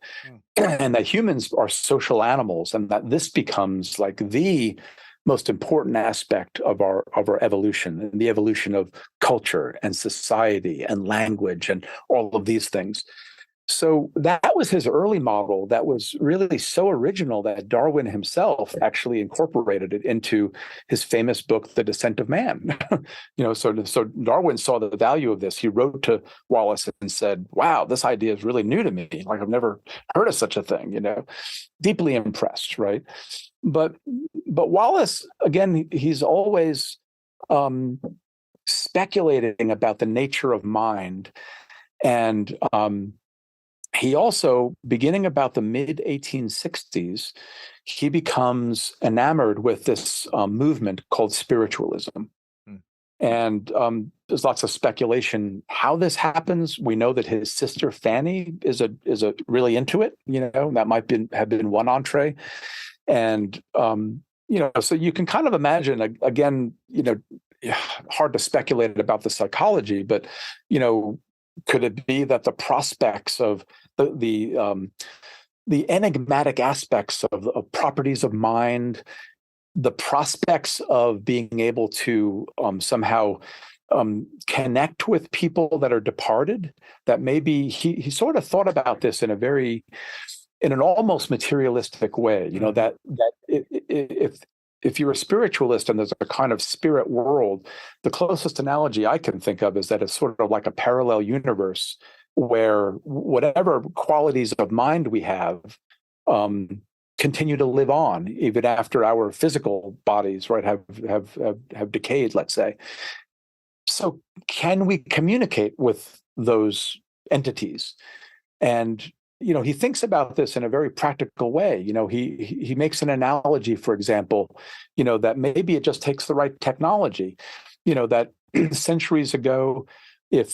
And that humans are social animals, and that this becomes like the most important aspect of our evolution, and the evolution of culture and society and language and all of these things. So that was his early model that was really so original that Darwin himself actually incorporated it into his famous book, The Descent of Man. So Darwin saw the value of this. He wrote to Wallace and said, wow, this idea is really new to me. Like, I've never heard of such a thing, deeply impressed, right? But Wallace, again, he's always speculating about the nature of mind. And he also, beginning about the mid-1860s, he becomes enamored with this movement called spiritualism. And there's lots of speculation how this happens. We know that his sister Fanny is a really into it. That might have been one entree. And so you can kind of imagine, again, hard to speculate about the psychology, but could it be that the prospects of the enigmatic aspects of properties of mind, the prospects of being able to somehow connect with people that are departed, that maybe he sort of thought about this in an almost materialistic way, that if you're a spiritualist and there's a kind of spirit world, the closest analogy I can think of is that it's sort of like a parallel universe where whatever qualities of mind we have continue to live on even after our physical bodies, right, have decayed, let's say. So can we communicate with those entities? And he thinks about this in a very practical way. He makes an analogy, for example, that maybe it just takes the right technology. That centuries ago, if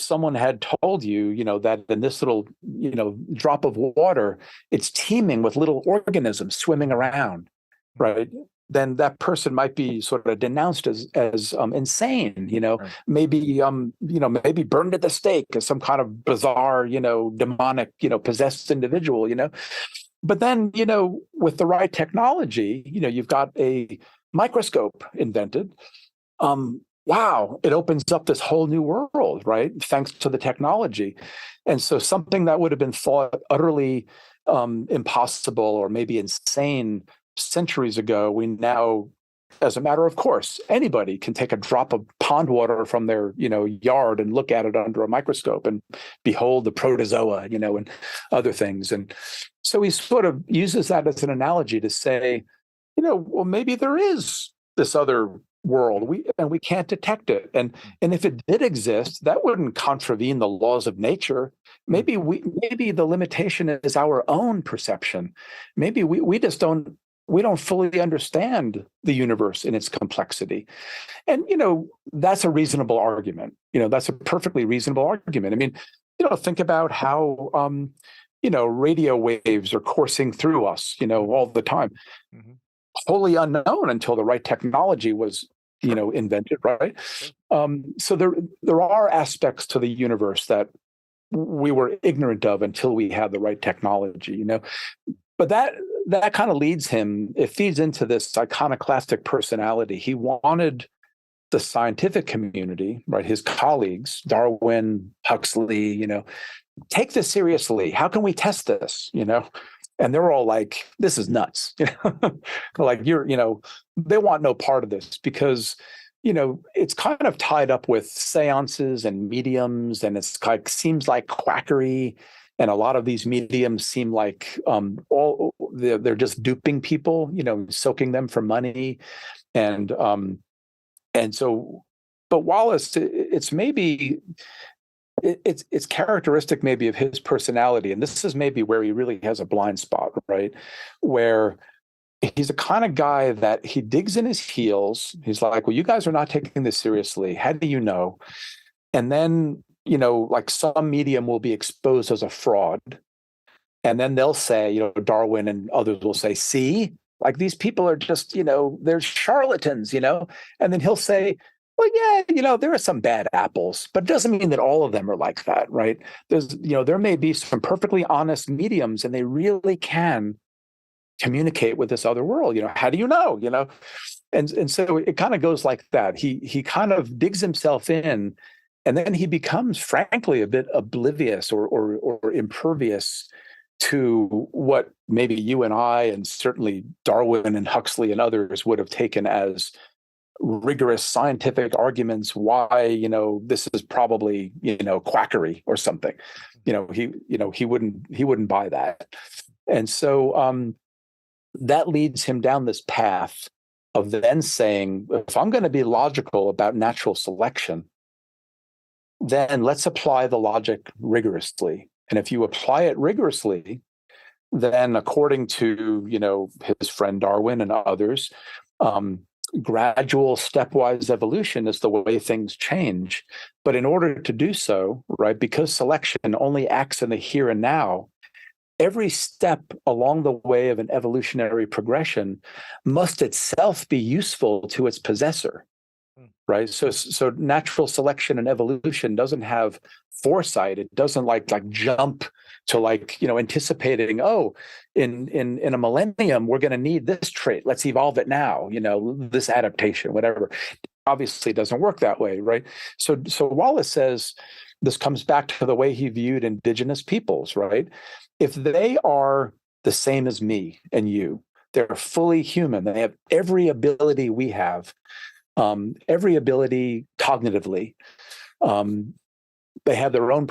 someone had told you, that in this little, drop of water, it's teeming with little organisms swimming around, right? Then that person might be sort of denounced as insane, Right. maybe maybe burned at the stake as some kind of bizarre, demonic, possessed individual, But then, with the right technology, you've got a microscope invented. Wow, it opens up this whole new world, right? Thanks to the technology. And so something that would have been thought utterly impossible or maybe insane centuries ago, we now, as a matter of course, anybody can take a drop of pond water from their, yard and look at it under a microscope and behold the protozoa, and other things. And so he sort of uses that as an analogy to say, well, maybe there is this other world we can't detect it. And if it did exist, that wouldn't contravene the laws of nature. Maybe the limitation is our own perception. Maybe we just don't fully understand the universe in its complexity. And, that's a reasonable argument. That's a perfectly reasonable argument. I mean, think about how, radio waves are coursing through us, all the time, wholly unknown until the right technology was, invented, right? So there are aspects to the universe that we were ignorant of until we had the right technology, But that kind of leads him, it feeds into this iconoclastic personality. He wanted the scientific community, right, his colleagues, Darwin, Huxley, take this seriously. How can we test this, And they're all like, this is nuts. Like, they want no part of this because, it's kind of tied up with seances and mediums, and it's like seems like quackery. And a lot of these mediums seem like all they're just duping people, soaking them for money. And so, but Wallace, it's characteristic maybe of his personality, and this is maybe where he really has a blind spot, right? Where he's the kind of guy that he digs in his heels. He's like, well, you guys are not taking this seriously. How do you know? And then, like some medium will be exposed as a fraud. And then they'll say, Darwin and others will say, see, like these people are just, they're charlatans, And then he'll say, well, yeah, there are some bad apples, but it doesn't mean that all of them are like that, right? There may be some perfectly honest mediums, and they really can communicate with this other world. How do you know? And so it kind of goes like that. He kind of digs himself in, and then he becomes, frankly, a bit oblivious or impervious to what maybe you and I, and certainly Darwin and Huxley and others, would have taken as rigorous scientific arguments why this is probably quackery or something. He wouldn't buy that. And so that leads him down this path of then saying, if I'm going to be logical about natural selection, then let's apply the logic rigorously. And if you apply it rigorously, then according to his friend Darwin and others, gradual stepwise evolution is the way things change. But in order to do so, right, because selection only acts in the here and now, every step along the way of an evolutionary progression must itself be useful to its possessor, right? So natural selection and evolution doesn't have foresight. It doesn't like jump to anticipating, in a millennium we're going to need this trait, let's evolve it now, this adaptation, whatever. Obviously it doesn't work that way, right? So Wallace says this comes back to the way he viewed indigenous peoples, right? If they are the same as me and you, they're fully human, they have every ability we have, every ability cognitively. They have their own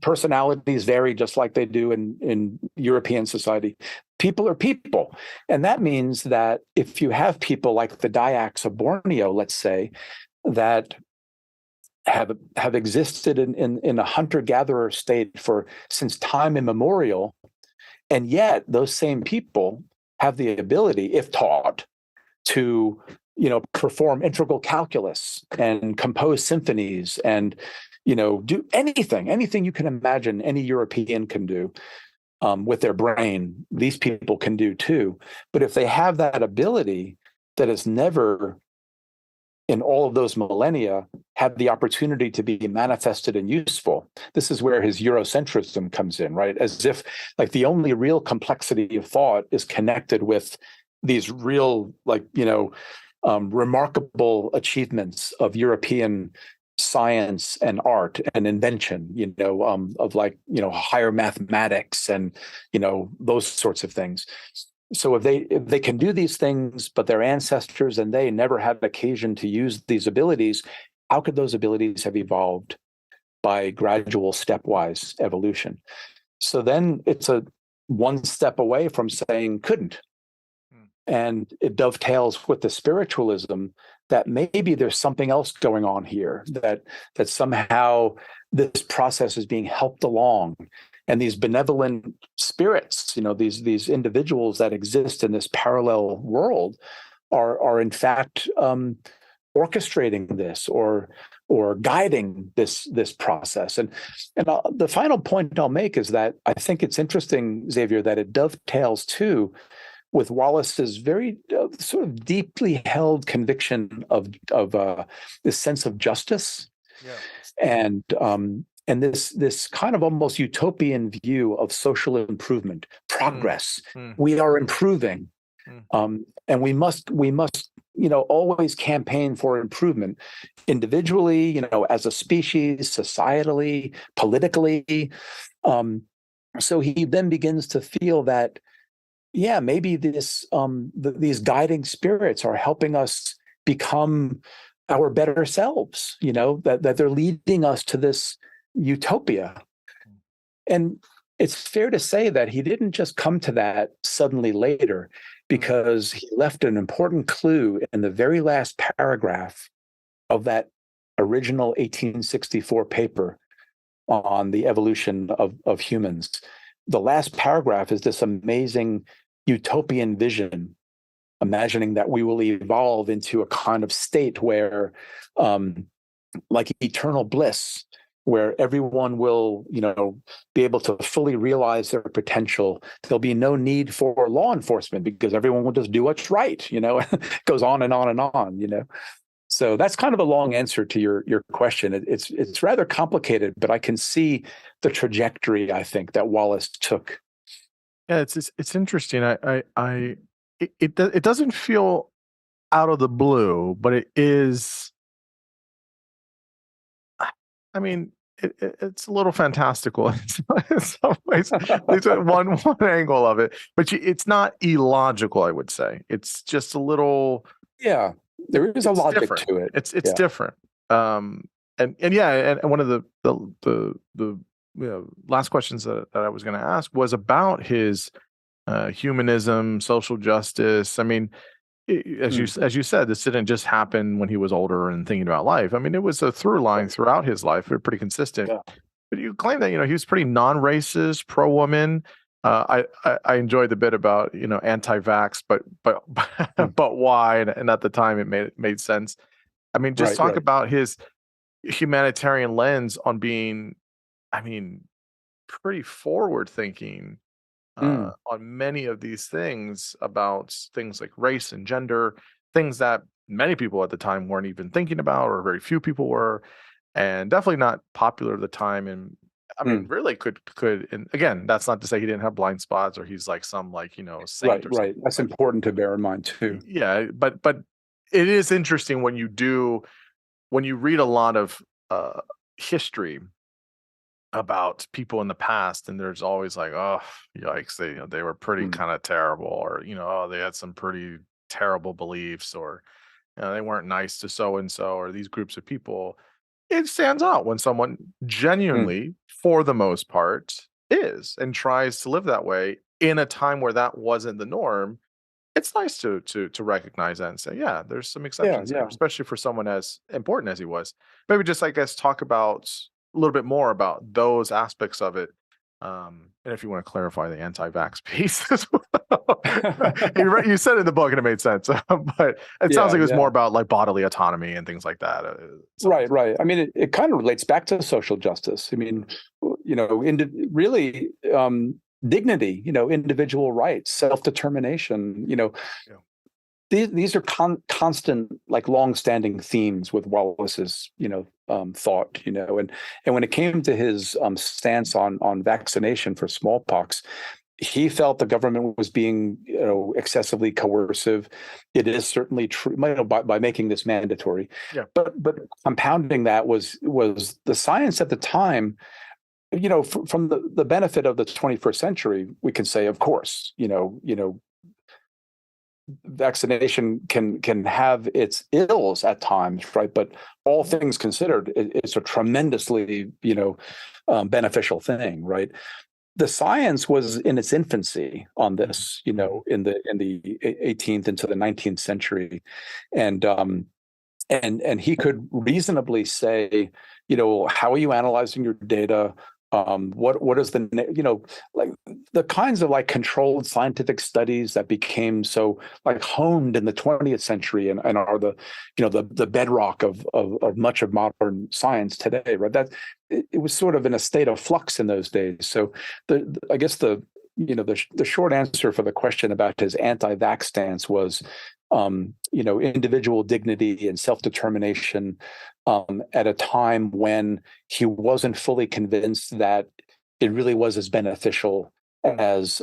personalities vary just like they do in European society. People are people. And that means that if you have people like the Dayaks of Borneo, let's say, that have existed in a hunter-gatherer state since time immemorial, and yet those same people have the ability, if taught, to perform integral calculus and compose symphonies and do anything you can imagine any European can do with their brain. These people can do too. But if they have that ability that is never in all of those millennia had the opportunity to be manifested and useful. This is where his Eurocentrism comes in, right? As if like the only real complexity of thought is connected with these real, remarkable achievements of European science and art and invention, of higher mathematics and, those sorts of things. So if they can do these things, but their ancestors and they never had occasion to use these abilities, how could those abilities have evolved by gradual stepwise evolution? So then it's a one step away from saying couldn't. And it dovetails with the spiritualism that maybe there's something else going on here, that somehow this process is being helped along. And these benevolent spirits, these individuals that exist in this parallel world are in fact orchestrating this or guiding this process. And the final point I'll make is that I think it's interesting, Xavier, that it dovetails too with Wallace's very sort of deeply held conviction of this sense of justice, and this kind of almost utopian view of social improvement, progress. We are improving, and we must always campaign for improvement, individually, as a species, societally, politically. So he then begins to feel that, yeah, maybe these guiding spirits are helping us become our better selves, that they're leading us to this utopia. And it's fair to say that he didn't just come to that suddenly later, because he left an important clue in the very last paragraph of that original 1864 paper on the evolution of humans. The last paragraph is this amazing utopian vision, imagining that we will evolve into a kind of state where, like eternal bliss, where everyone will, be able to fully realize their potential. There'll be no need for law enforcement because everyone will just do what's right. It goes on and on and on. So that's kind of a long answer to your question. It's rather complicated, but I can see the trajectory, I think, that Wallace took. Yeah, it's interesting. It doesn't feel out of the blue, but it is. I mean, it's a little fantastical in some ways. At least one angle of it, but it's not illogical. I would say it's just a little. Yeah, there is a logic different. to it. It's different. And one of the last questions that I was going to ask was about his humanism, social justice. I mean, as you said, this didn't just happen when he was older and thinking about life. I mean, it was a through line throughout his life, pretty consistent. Yeah. But you claim that he was pretty non-racist, pro-woman. I enjoyed the bit about anti-vax, but why? And at the time, it made sense. I mean, just talk about his humanitarian lens on being, I mean, pretty forward-thinking on many of these things, about things like race and gender, things that many people at the time weren't even thinking about, or very few people were, and definitely not popular at the time. And I mean, really could, and again, that's not to say he didn't have blind spots or he's like some saint or something. That's important to bear in mind too. Yeah, but it is interesting when you read a lot of history about people in the past, and there's always like, oh, yikes, they were pretty kind of terrible, or they had some pretty terrible beliefs, or they weren't nice to so and so, or these groups of people. It stands out when someone genuinely, for the most part, is and tries to live that way in a time where that wasn't the norm. It's nice to recognize that and say, yeah, there's some exceptions there, especially for someone as important as he was. Maybe just, I guess, talk about a little bit more about those aspects of it. And if you want to clarify the anti-vax piece as well. You said it in the book and it made sense, but it sounds like it was more about like bodily autonomy and things like that. Right. I mean, it kind of relates back to social justice. I mean, really, dignity, individual rights, self-determination, these are constant, like long-standing themes with Wallace's, thought, and when it came to his stance on vaccination for smallpox, he felt the government was being, excessively coercive. It is certainly true, by making this mandatory. Yeah. But compounding that was the science at the time. From the benefit of the 21st century, we can say, of course, vaccination can have its ills at times, right? But all things considered, it's a tremendously, beneficial thing, right? The science was in its infancy on this, in the 18th into the 19th century, and he could reasonably say, how are you analyzing your data? What is the, like the kinds of like controlled scientific studies that became so like honed in the 20th century and are the, the bedrock of much of modern science today, right? That it was sort of in a state of flux in those days. So I guess the short answer for the question about his anti-vax stance was, individual dignity and self-determination, at a time when he wasn't fully convinced that it really was as beneficial as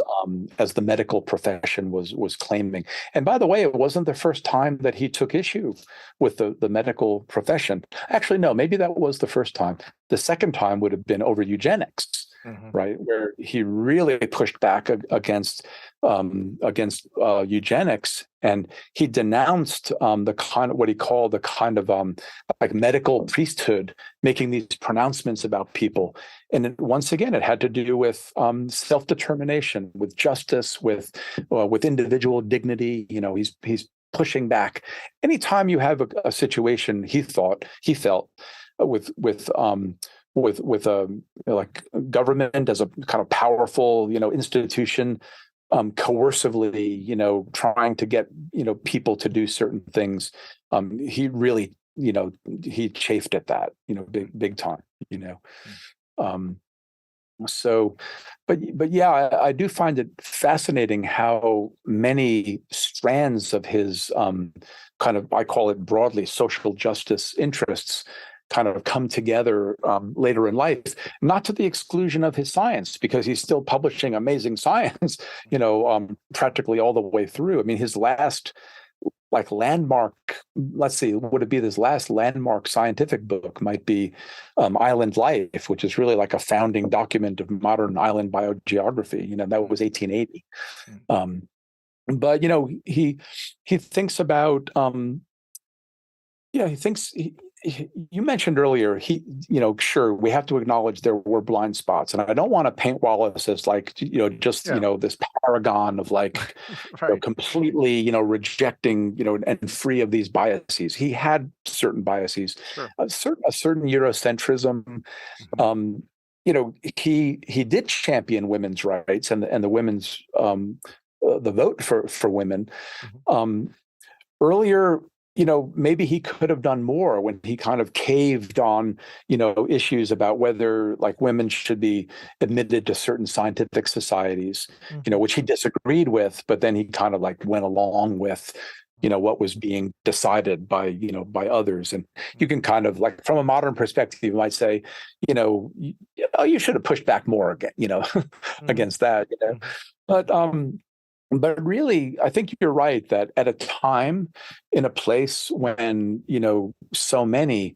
the medical profession was claiming. And by the way, it wasn't the first time that he took issue with the medical profession. Actually, no, maybe that was the first time. The second time would have been over eugenics. Hmm. right? Where he really pushed back against eugenics, and he denounced the kind of what he called the kind of like medical priesthood making these pronouncements about people. And once again, it had to do with self-determination, with justice, with individual dignity. He's pushing back. Anytime you have a situation, he felt with like government as a kind of powerful institution, coercively trying to get people to do certain things, he really he chafed at that big time. you know um so but yeah, I do find it fascinating how many strands of his kind of, I call it broadly, social justice interests kind of come together later in life, not to the exclusion of his science, because he's still publishing amazing science, practically all the way through. I mean, his last like landmark, let's see, would it be his last landmark scientific book might be Island Life, which is really like a founding document of modern island biogeography. That was 1880. But he thinks about he thinks you mentioned earlier, sure, we have to acknowledge there were blind spots, and I don't want to paint Wallace as like just Yeah. this paragon of like Right. completely and free of these biases. He had certain biases, Sure. a certain Eurocentrism. Hmm. He did champion women's rights and the women's the vote for women. Hmm. Earlier, maybe he could have done more when he kind of caved on, issues about whether like women should be admitted to certain scientific societies, Hmm. which he disagreed with, but then he kind of like went along with, what was being decided by others. And you can kind of like, from a modern perspective, you might say, you should have pushed back more again, Hmm. against that, Hmm. but but really, I think you're right that at a time, in a place when, so many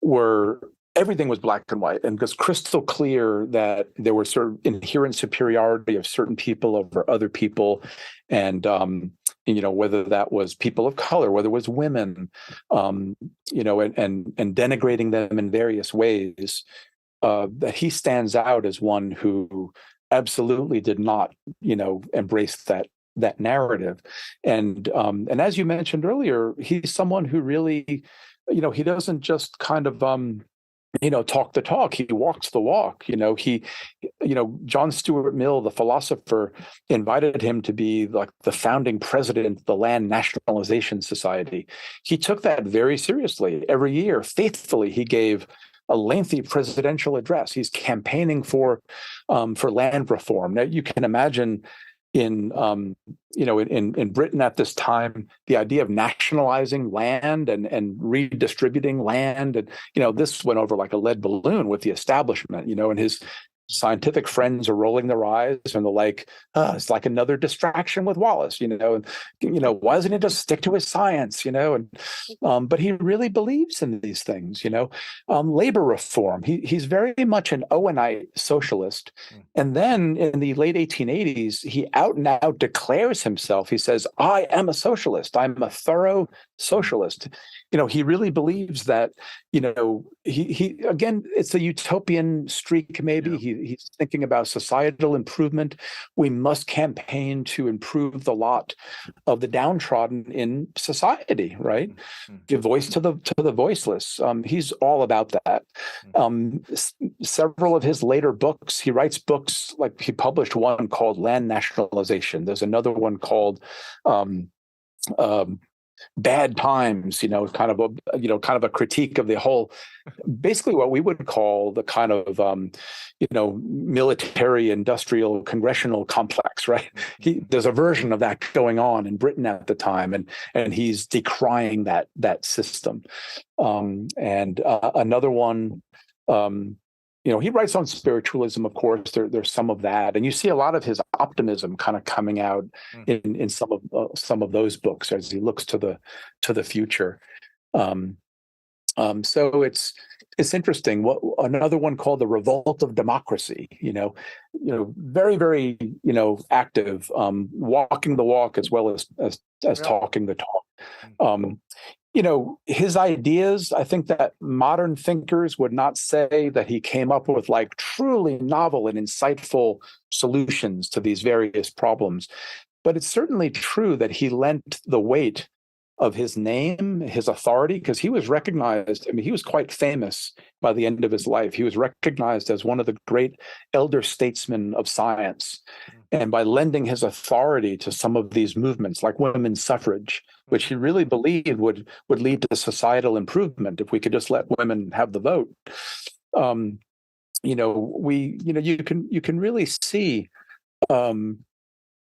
were, everything was black and white, and it was crystal clear that there was sort of inherent superiority of certain people over other people. And, whether that was people of color, whether it was women, and denigrating them in various ways, that he stands out as one who absolutely did not, embrace that narrative. And as you mentioned earlier, he's someone who really, he doesn't just kind of talk the talk, he walks the walk. John Stuart Mill, the philosopher, invited him to be like the founding president of the Land Nationalization Society. He took that very seriously. Every year, faithfully, he gave a lengthy presidential address. He's campaigning for land reform. Now you can imagine in Britain at this time, the idea of nationalizing land and redistributing land, and this went over like a lead balloon with the establishment. And his scientific friends are rolling their eyes and they're like, it's like another distraction with Wallace, and why doesn't he just stick to his science, and but he really believes in these things. Labor reform. He's very much an Owenite socialist. And then in the late 1880s, he out and out declares himself. He says, I am a socialist. I'm a thorough socialist. He really believes that, he again, it's a utopian streak, maybe. Yeah. He's thinking about societal improvement. We must campaign to improve the lot of the downtrodden in society, right? Give voice to the voiceless. He's all about that. Several of his later books, he writes books, like he published one called Land Nationalization. There's another one called um, um, Bad Times, kind of a critique of the whole, basically what we would call the kind of military industrial congressional complex, right? There's a version of that going on in Britain at the time, and he's decrying that system. And another one, he writes on spiritualism, of course. There's some of that, and you see a lot of his optimism kind of coming out in some of those books as he looks to the future. Um, So it's interesting. What another one called the Revolt of Democracy. Very very active, walking the walk as well as Yeah. talking the talk. Um, his ideas, I think that modern thinkers would not say that he came up with like truly novel and insightful solutions to these various problems. But it's certainly true that he lent the weight of his name, his authority, because he was recognized. I mean, he was quite famous by the end of his life. He was recognized as one of the great elder statesmen of science. And by lending his authority to some of these movements, like women's suffrage, which he really believed would lead to societal improvement if we could just let women have the vote. You can really see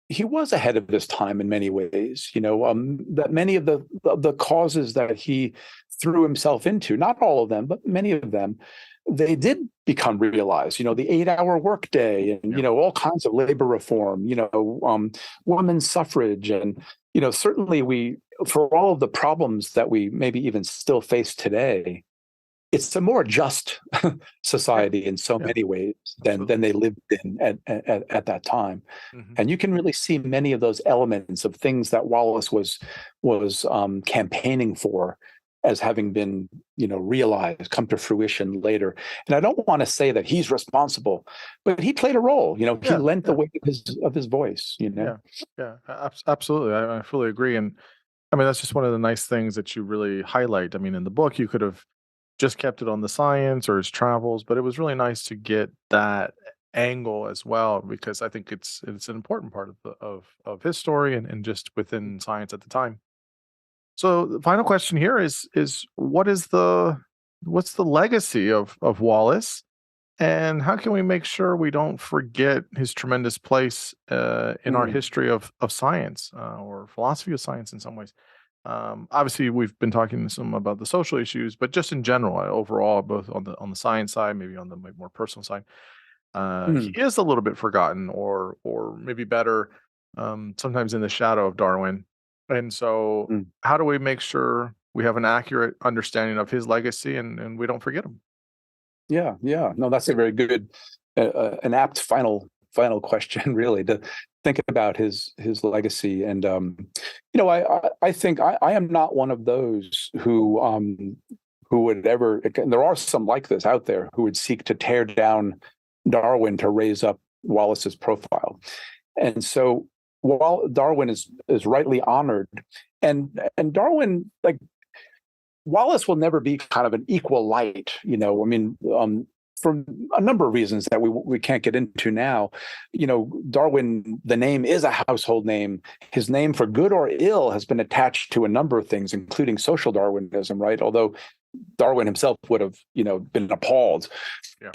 he was ahead of his time in many ways. That many of the causes that he threw himself into, not all of them, but many of them, they did become realized. The 8-hour workday, and all kinds of labor reform. Women's suffrage, and certainly we, for all of the problems that we maybe even still face today, it's a more just Yeah. society in so Yeah. many ways than Absolutely. they lived in at that time. Hmm. And you can really see many of those elements of things that Wallace was campaigning for as having been realized, come to fruition later. And I don't want to say that he's responsible, but he played a role. He Yeah. lent the Yeah. weight of his voice. Yeah. Yeah. Absolutely. I fully agree. And I mean, that's just one of the nice things that you really highlight. I mean, in the book, you could have just kept it on the science or his travels, but it was really nice to get that angle as well because I think it's an important part of of his story and just within science at the time. So the final question here is what's the legacy of Wallace and how can we make sure we don't forget his tremendous place in our Mm, history of science or philosophy of science in some ways? Obviously, we've been talking some about the social issues, but just in general, overall, both on the science side, maybe on the more personal side, mm, he is a little bit forgotten, or maybe better, sometimes in the shadow of Darwin. And so, mm. how do we make sure we have an accurate understanding of his legacy and we don't forget him? Yeah, yeah. No, that's a very good, an apt final question, really, to think about his legacy. And I think I am not one of those who would ever. And there are some like this out there who would seek to tear down Darwin to raise up Wallace's profile. And so while Darwin is rightly honored, and Darwin, like, Wallace will never be kind of an equal light. I mean, for a number of reasons that we can't get into now. Darwin, the name is a household name. His name, for good or ill, has been attached to a number of things, including social Darwinism, right? Although Darwin himself would have, been appalled. Yeah.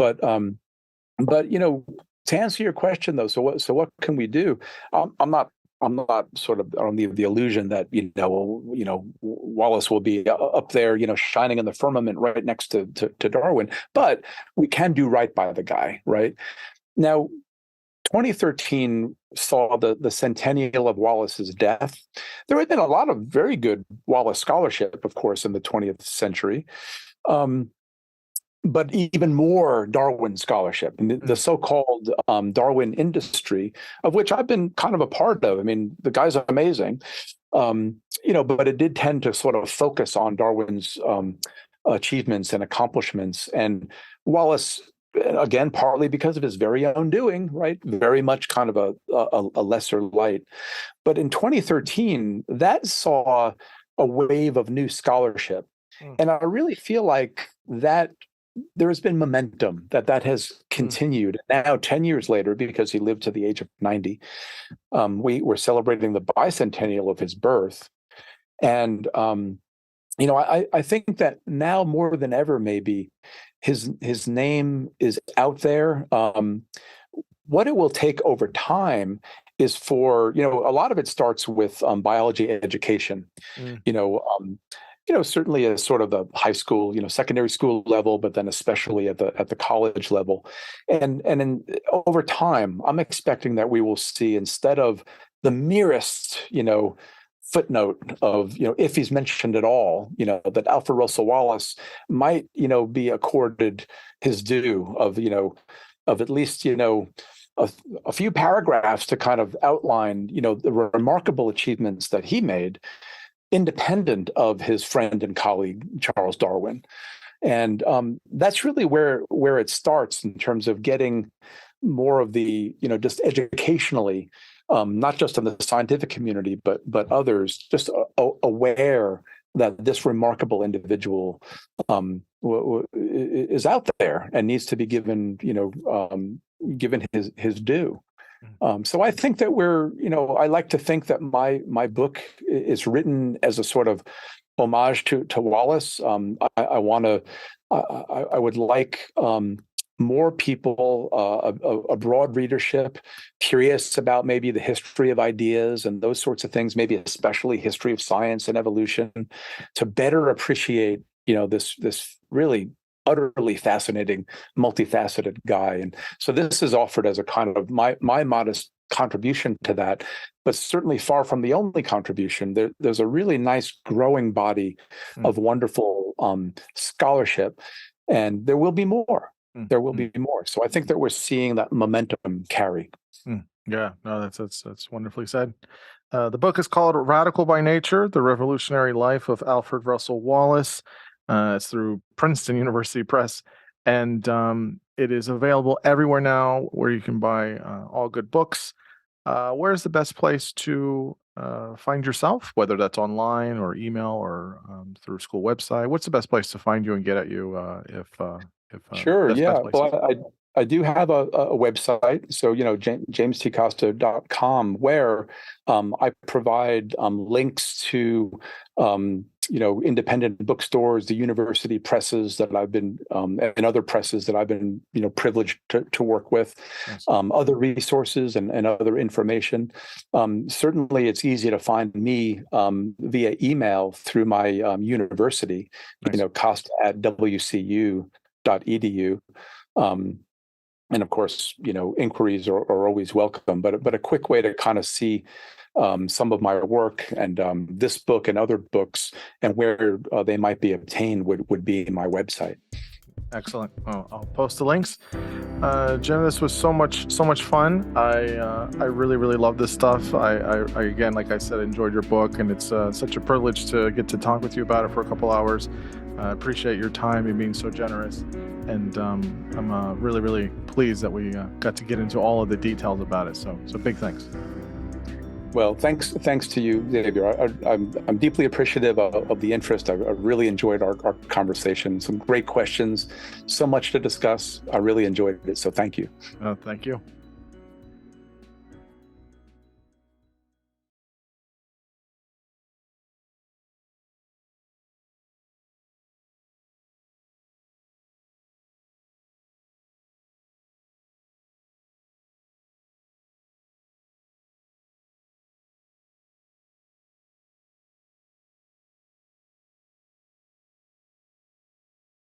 But to answer your question, though, so what can we do? I'm not sort of on the illusion that Wallace will be up there, shining in the firmament right next to Darwin. But we can do right by the guy, right? Now, 2013 saw the centennial of Wallace's death. There had been a lot of very good Wallace scholarship, of course, in the 20th century. But even more Darwin scholarship, and the Mm, so-called Darwin industry, of which I've been kind of a part of. I mean, the guy's amazing, but it did tend to sort of focus on Darwin's achievements and accomplishments. And Wallace, again, partly because of his very own doing, right, very much kind of a lesser light. But in 2013, that saw a wave of new scholarship. mm, And I really feel like that there has been momentum that has mm. continued. Now, 10 years later, because he lived to the age of 90, we're celebrating the bicentennial of his birth. And, I think that now more than ever, maybe his name is out there. What it will take over time is for, a lot of it starts with biology education. Mm. You know, um, certainly as sort of the high school, secondary school level, but then especially at the college level, and then over time, I'm expecting that we will see, instead of the merest, footnote of, if he's mentioned at all, that Alfred Russel Wallace might, be accorded his due of at least, a few paragraphs to kind of outline, the remarkable achievements that he made, independent of his friend and colleague Charles Darwin. And that's really where it starts in terms of getting more of the, just educationally, not just in the scientific community, but others, just aware that this remarkable individual is out there and needs to be given, given his due. So I think that I like to think that my book is written as a sort of homage to Wallace. I would like more people, a broad readership, curious about maybe the history of ideas and those sorts of things, maybe especially history of science and evolution, to better appreciate, this really utterly fascinating, multifaceted guy. And so this is offered as a kind of my modest contribution to that, but certainly far from the only contribution. There's a really nice growing body of wonderful scholarship, and there will be more. There will be more. So I think that we're seeing that momentum carry. Yeah, no, that's wonderfully said. The book is called Radical by Nature: The Revolutionary Life of Alfred Russel Wallace. It's through Princeton University Press, and it is available everywhere now where you can buy all good books. Where's the best place to find yourself, whether that's online or email or through a school website? What's the best place to find you and get at you if Sure, best yeah. place? Well, I do have a website, so jamestcosta.com, where I provide links to independent bookstores, the university presses that I've been and other presses that I've been privileged to work with, Nice. Other resources and other information. Certainly, it's easy to find me via email through my university, Nice. Costa at wcu.edu. And of course, inquiries are always welcome, but a quick way to kind of see some of my work and this book and other books and where they might be obtained would be my website. Excellent. Well, I'll post the links. Jim, this was so much fun. I really love this stuff. I again, like I said, enjoyed your book, and it's such a privilege to get to talk with you about it for a couple hours. I appreciate your time and being so generous, and I'm really pleased that we got to get into all of the details about it. So big thanks. Well, thanks to you, Xavier. I'm deeply appreciative of the interest. I really enjoyed our conversation. Some great questions, so much to discuss. I really enjoyed it. So thank you. Thank you.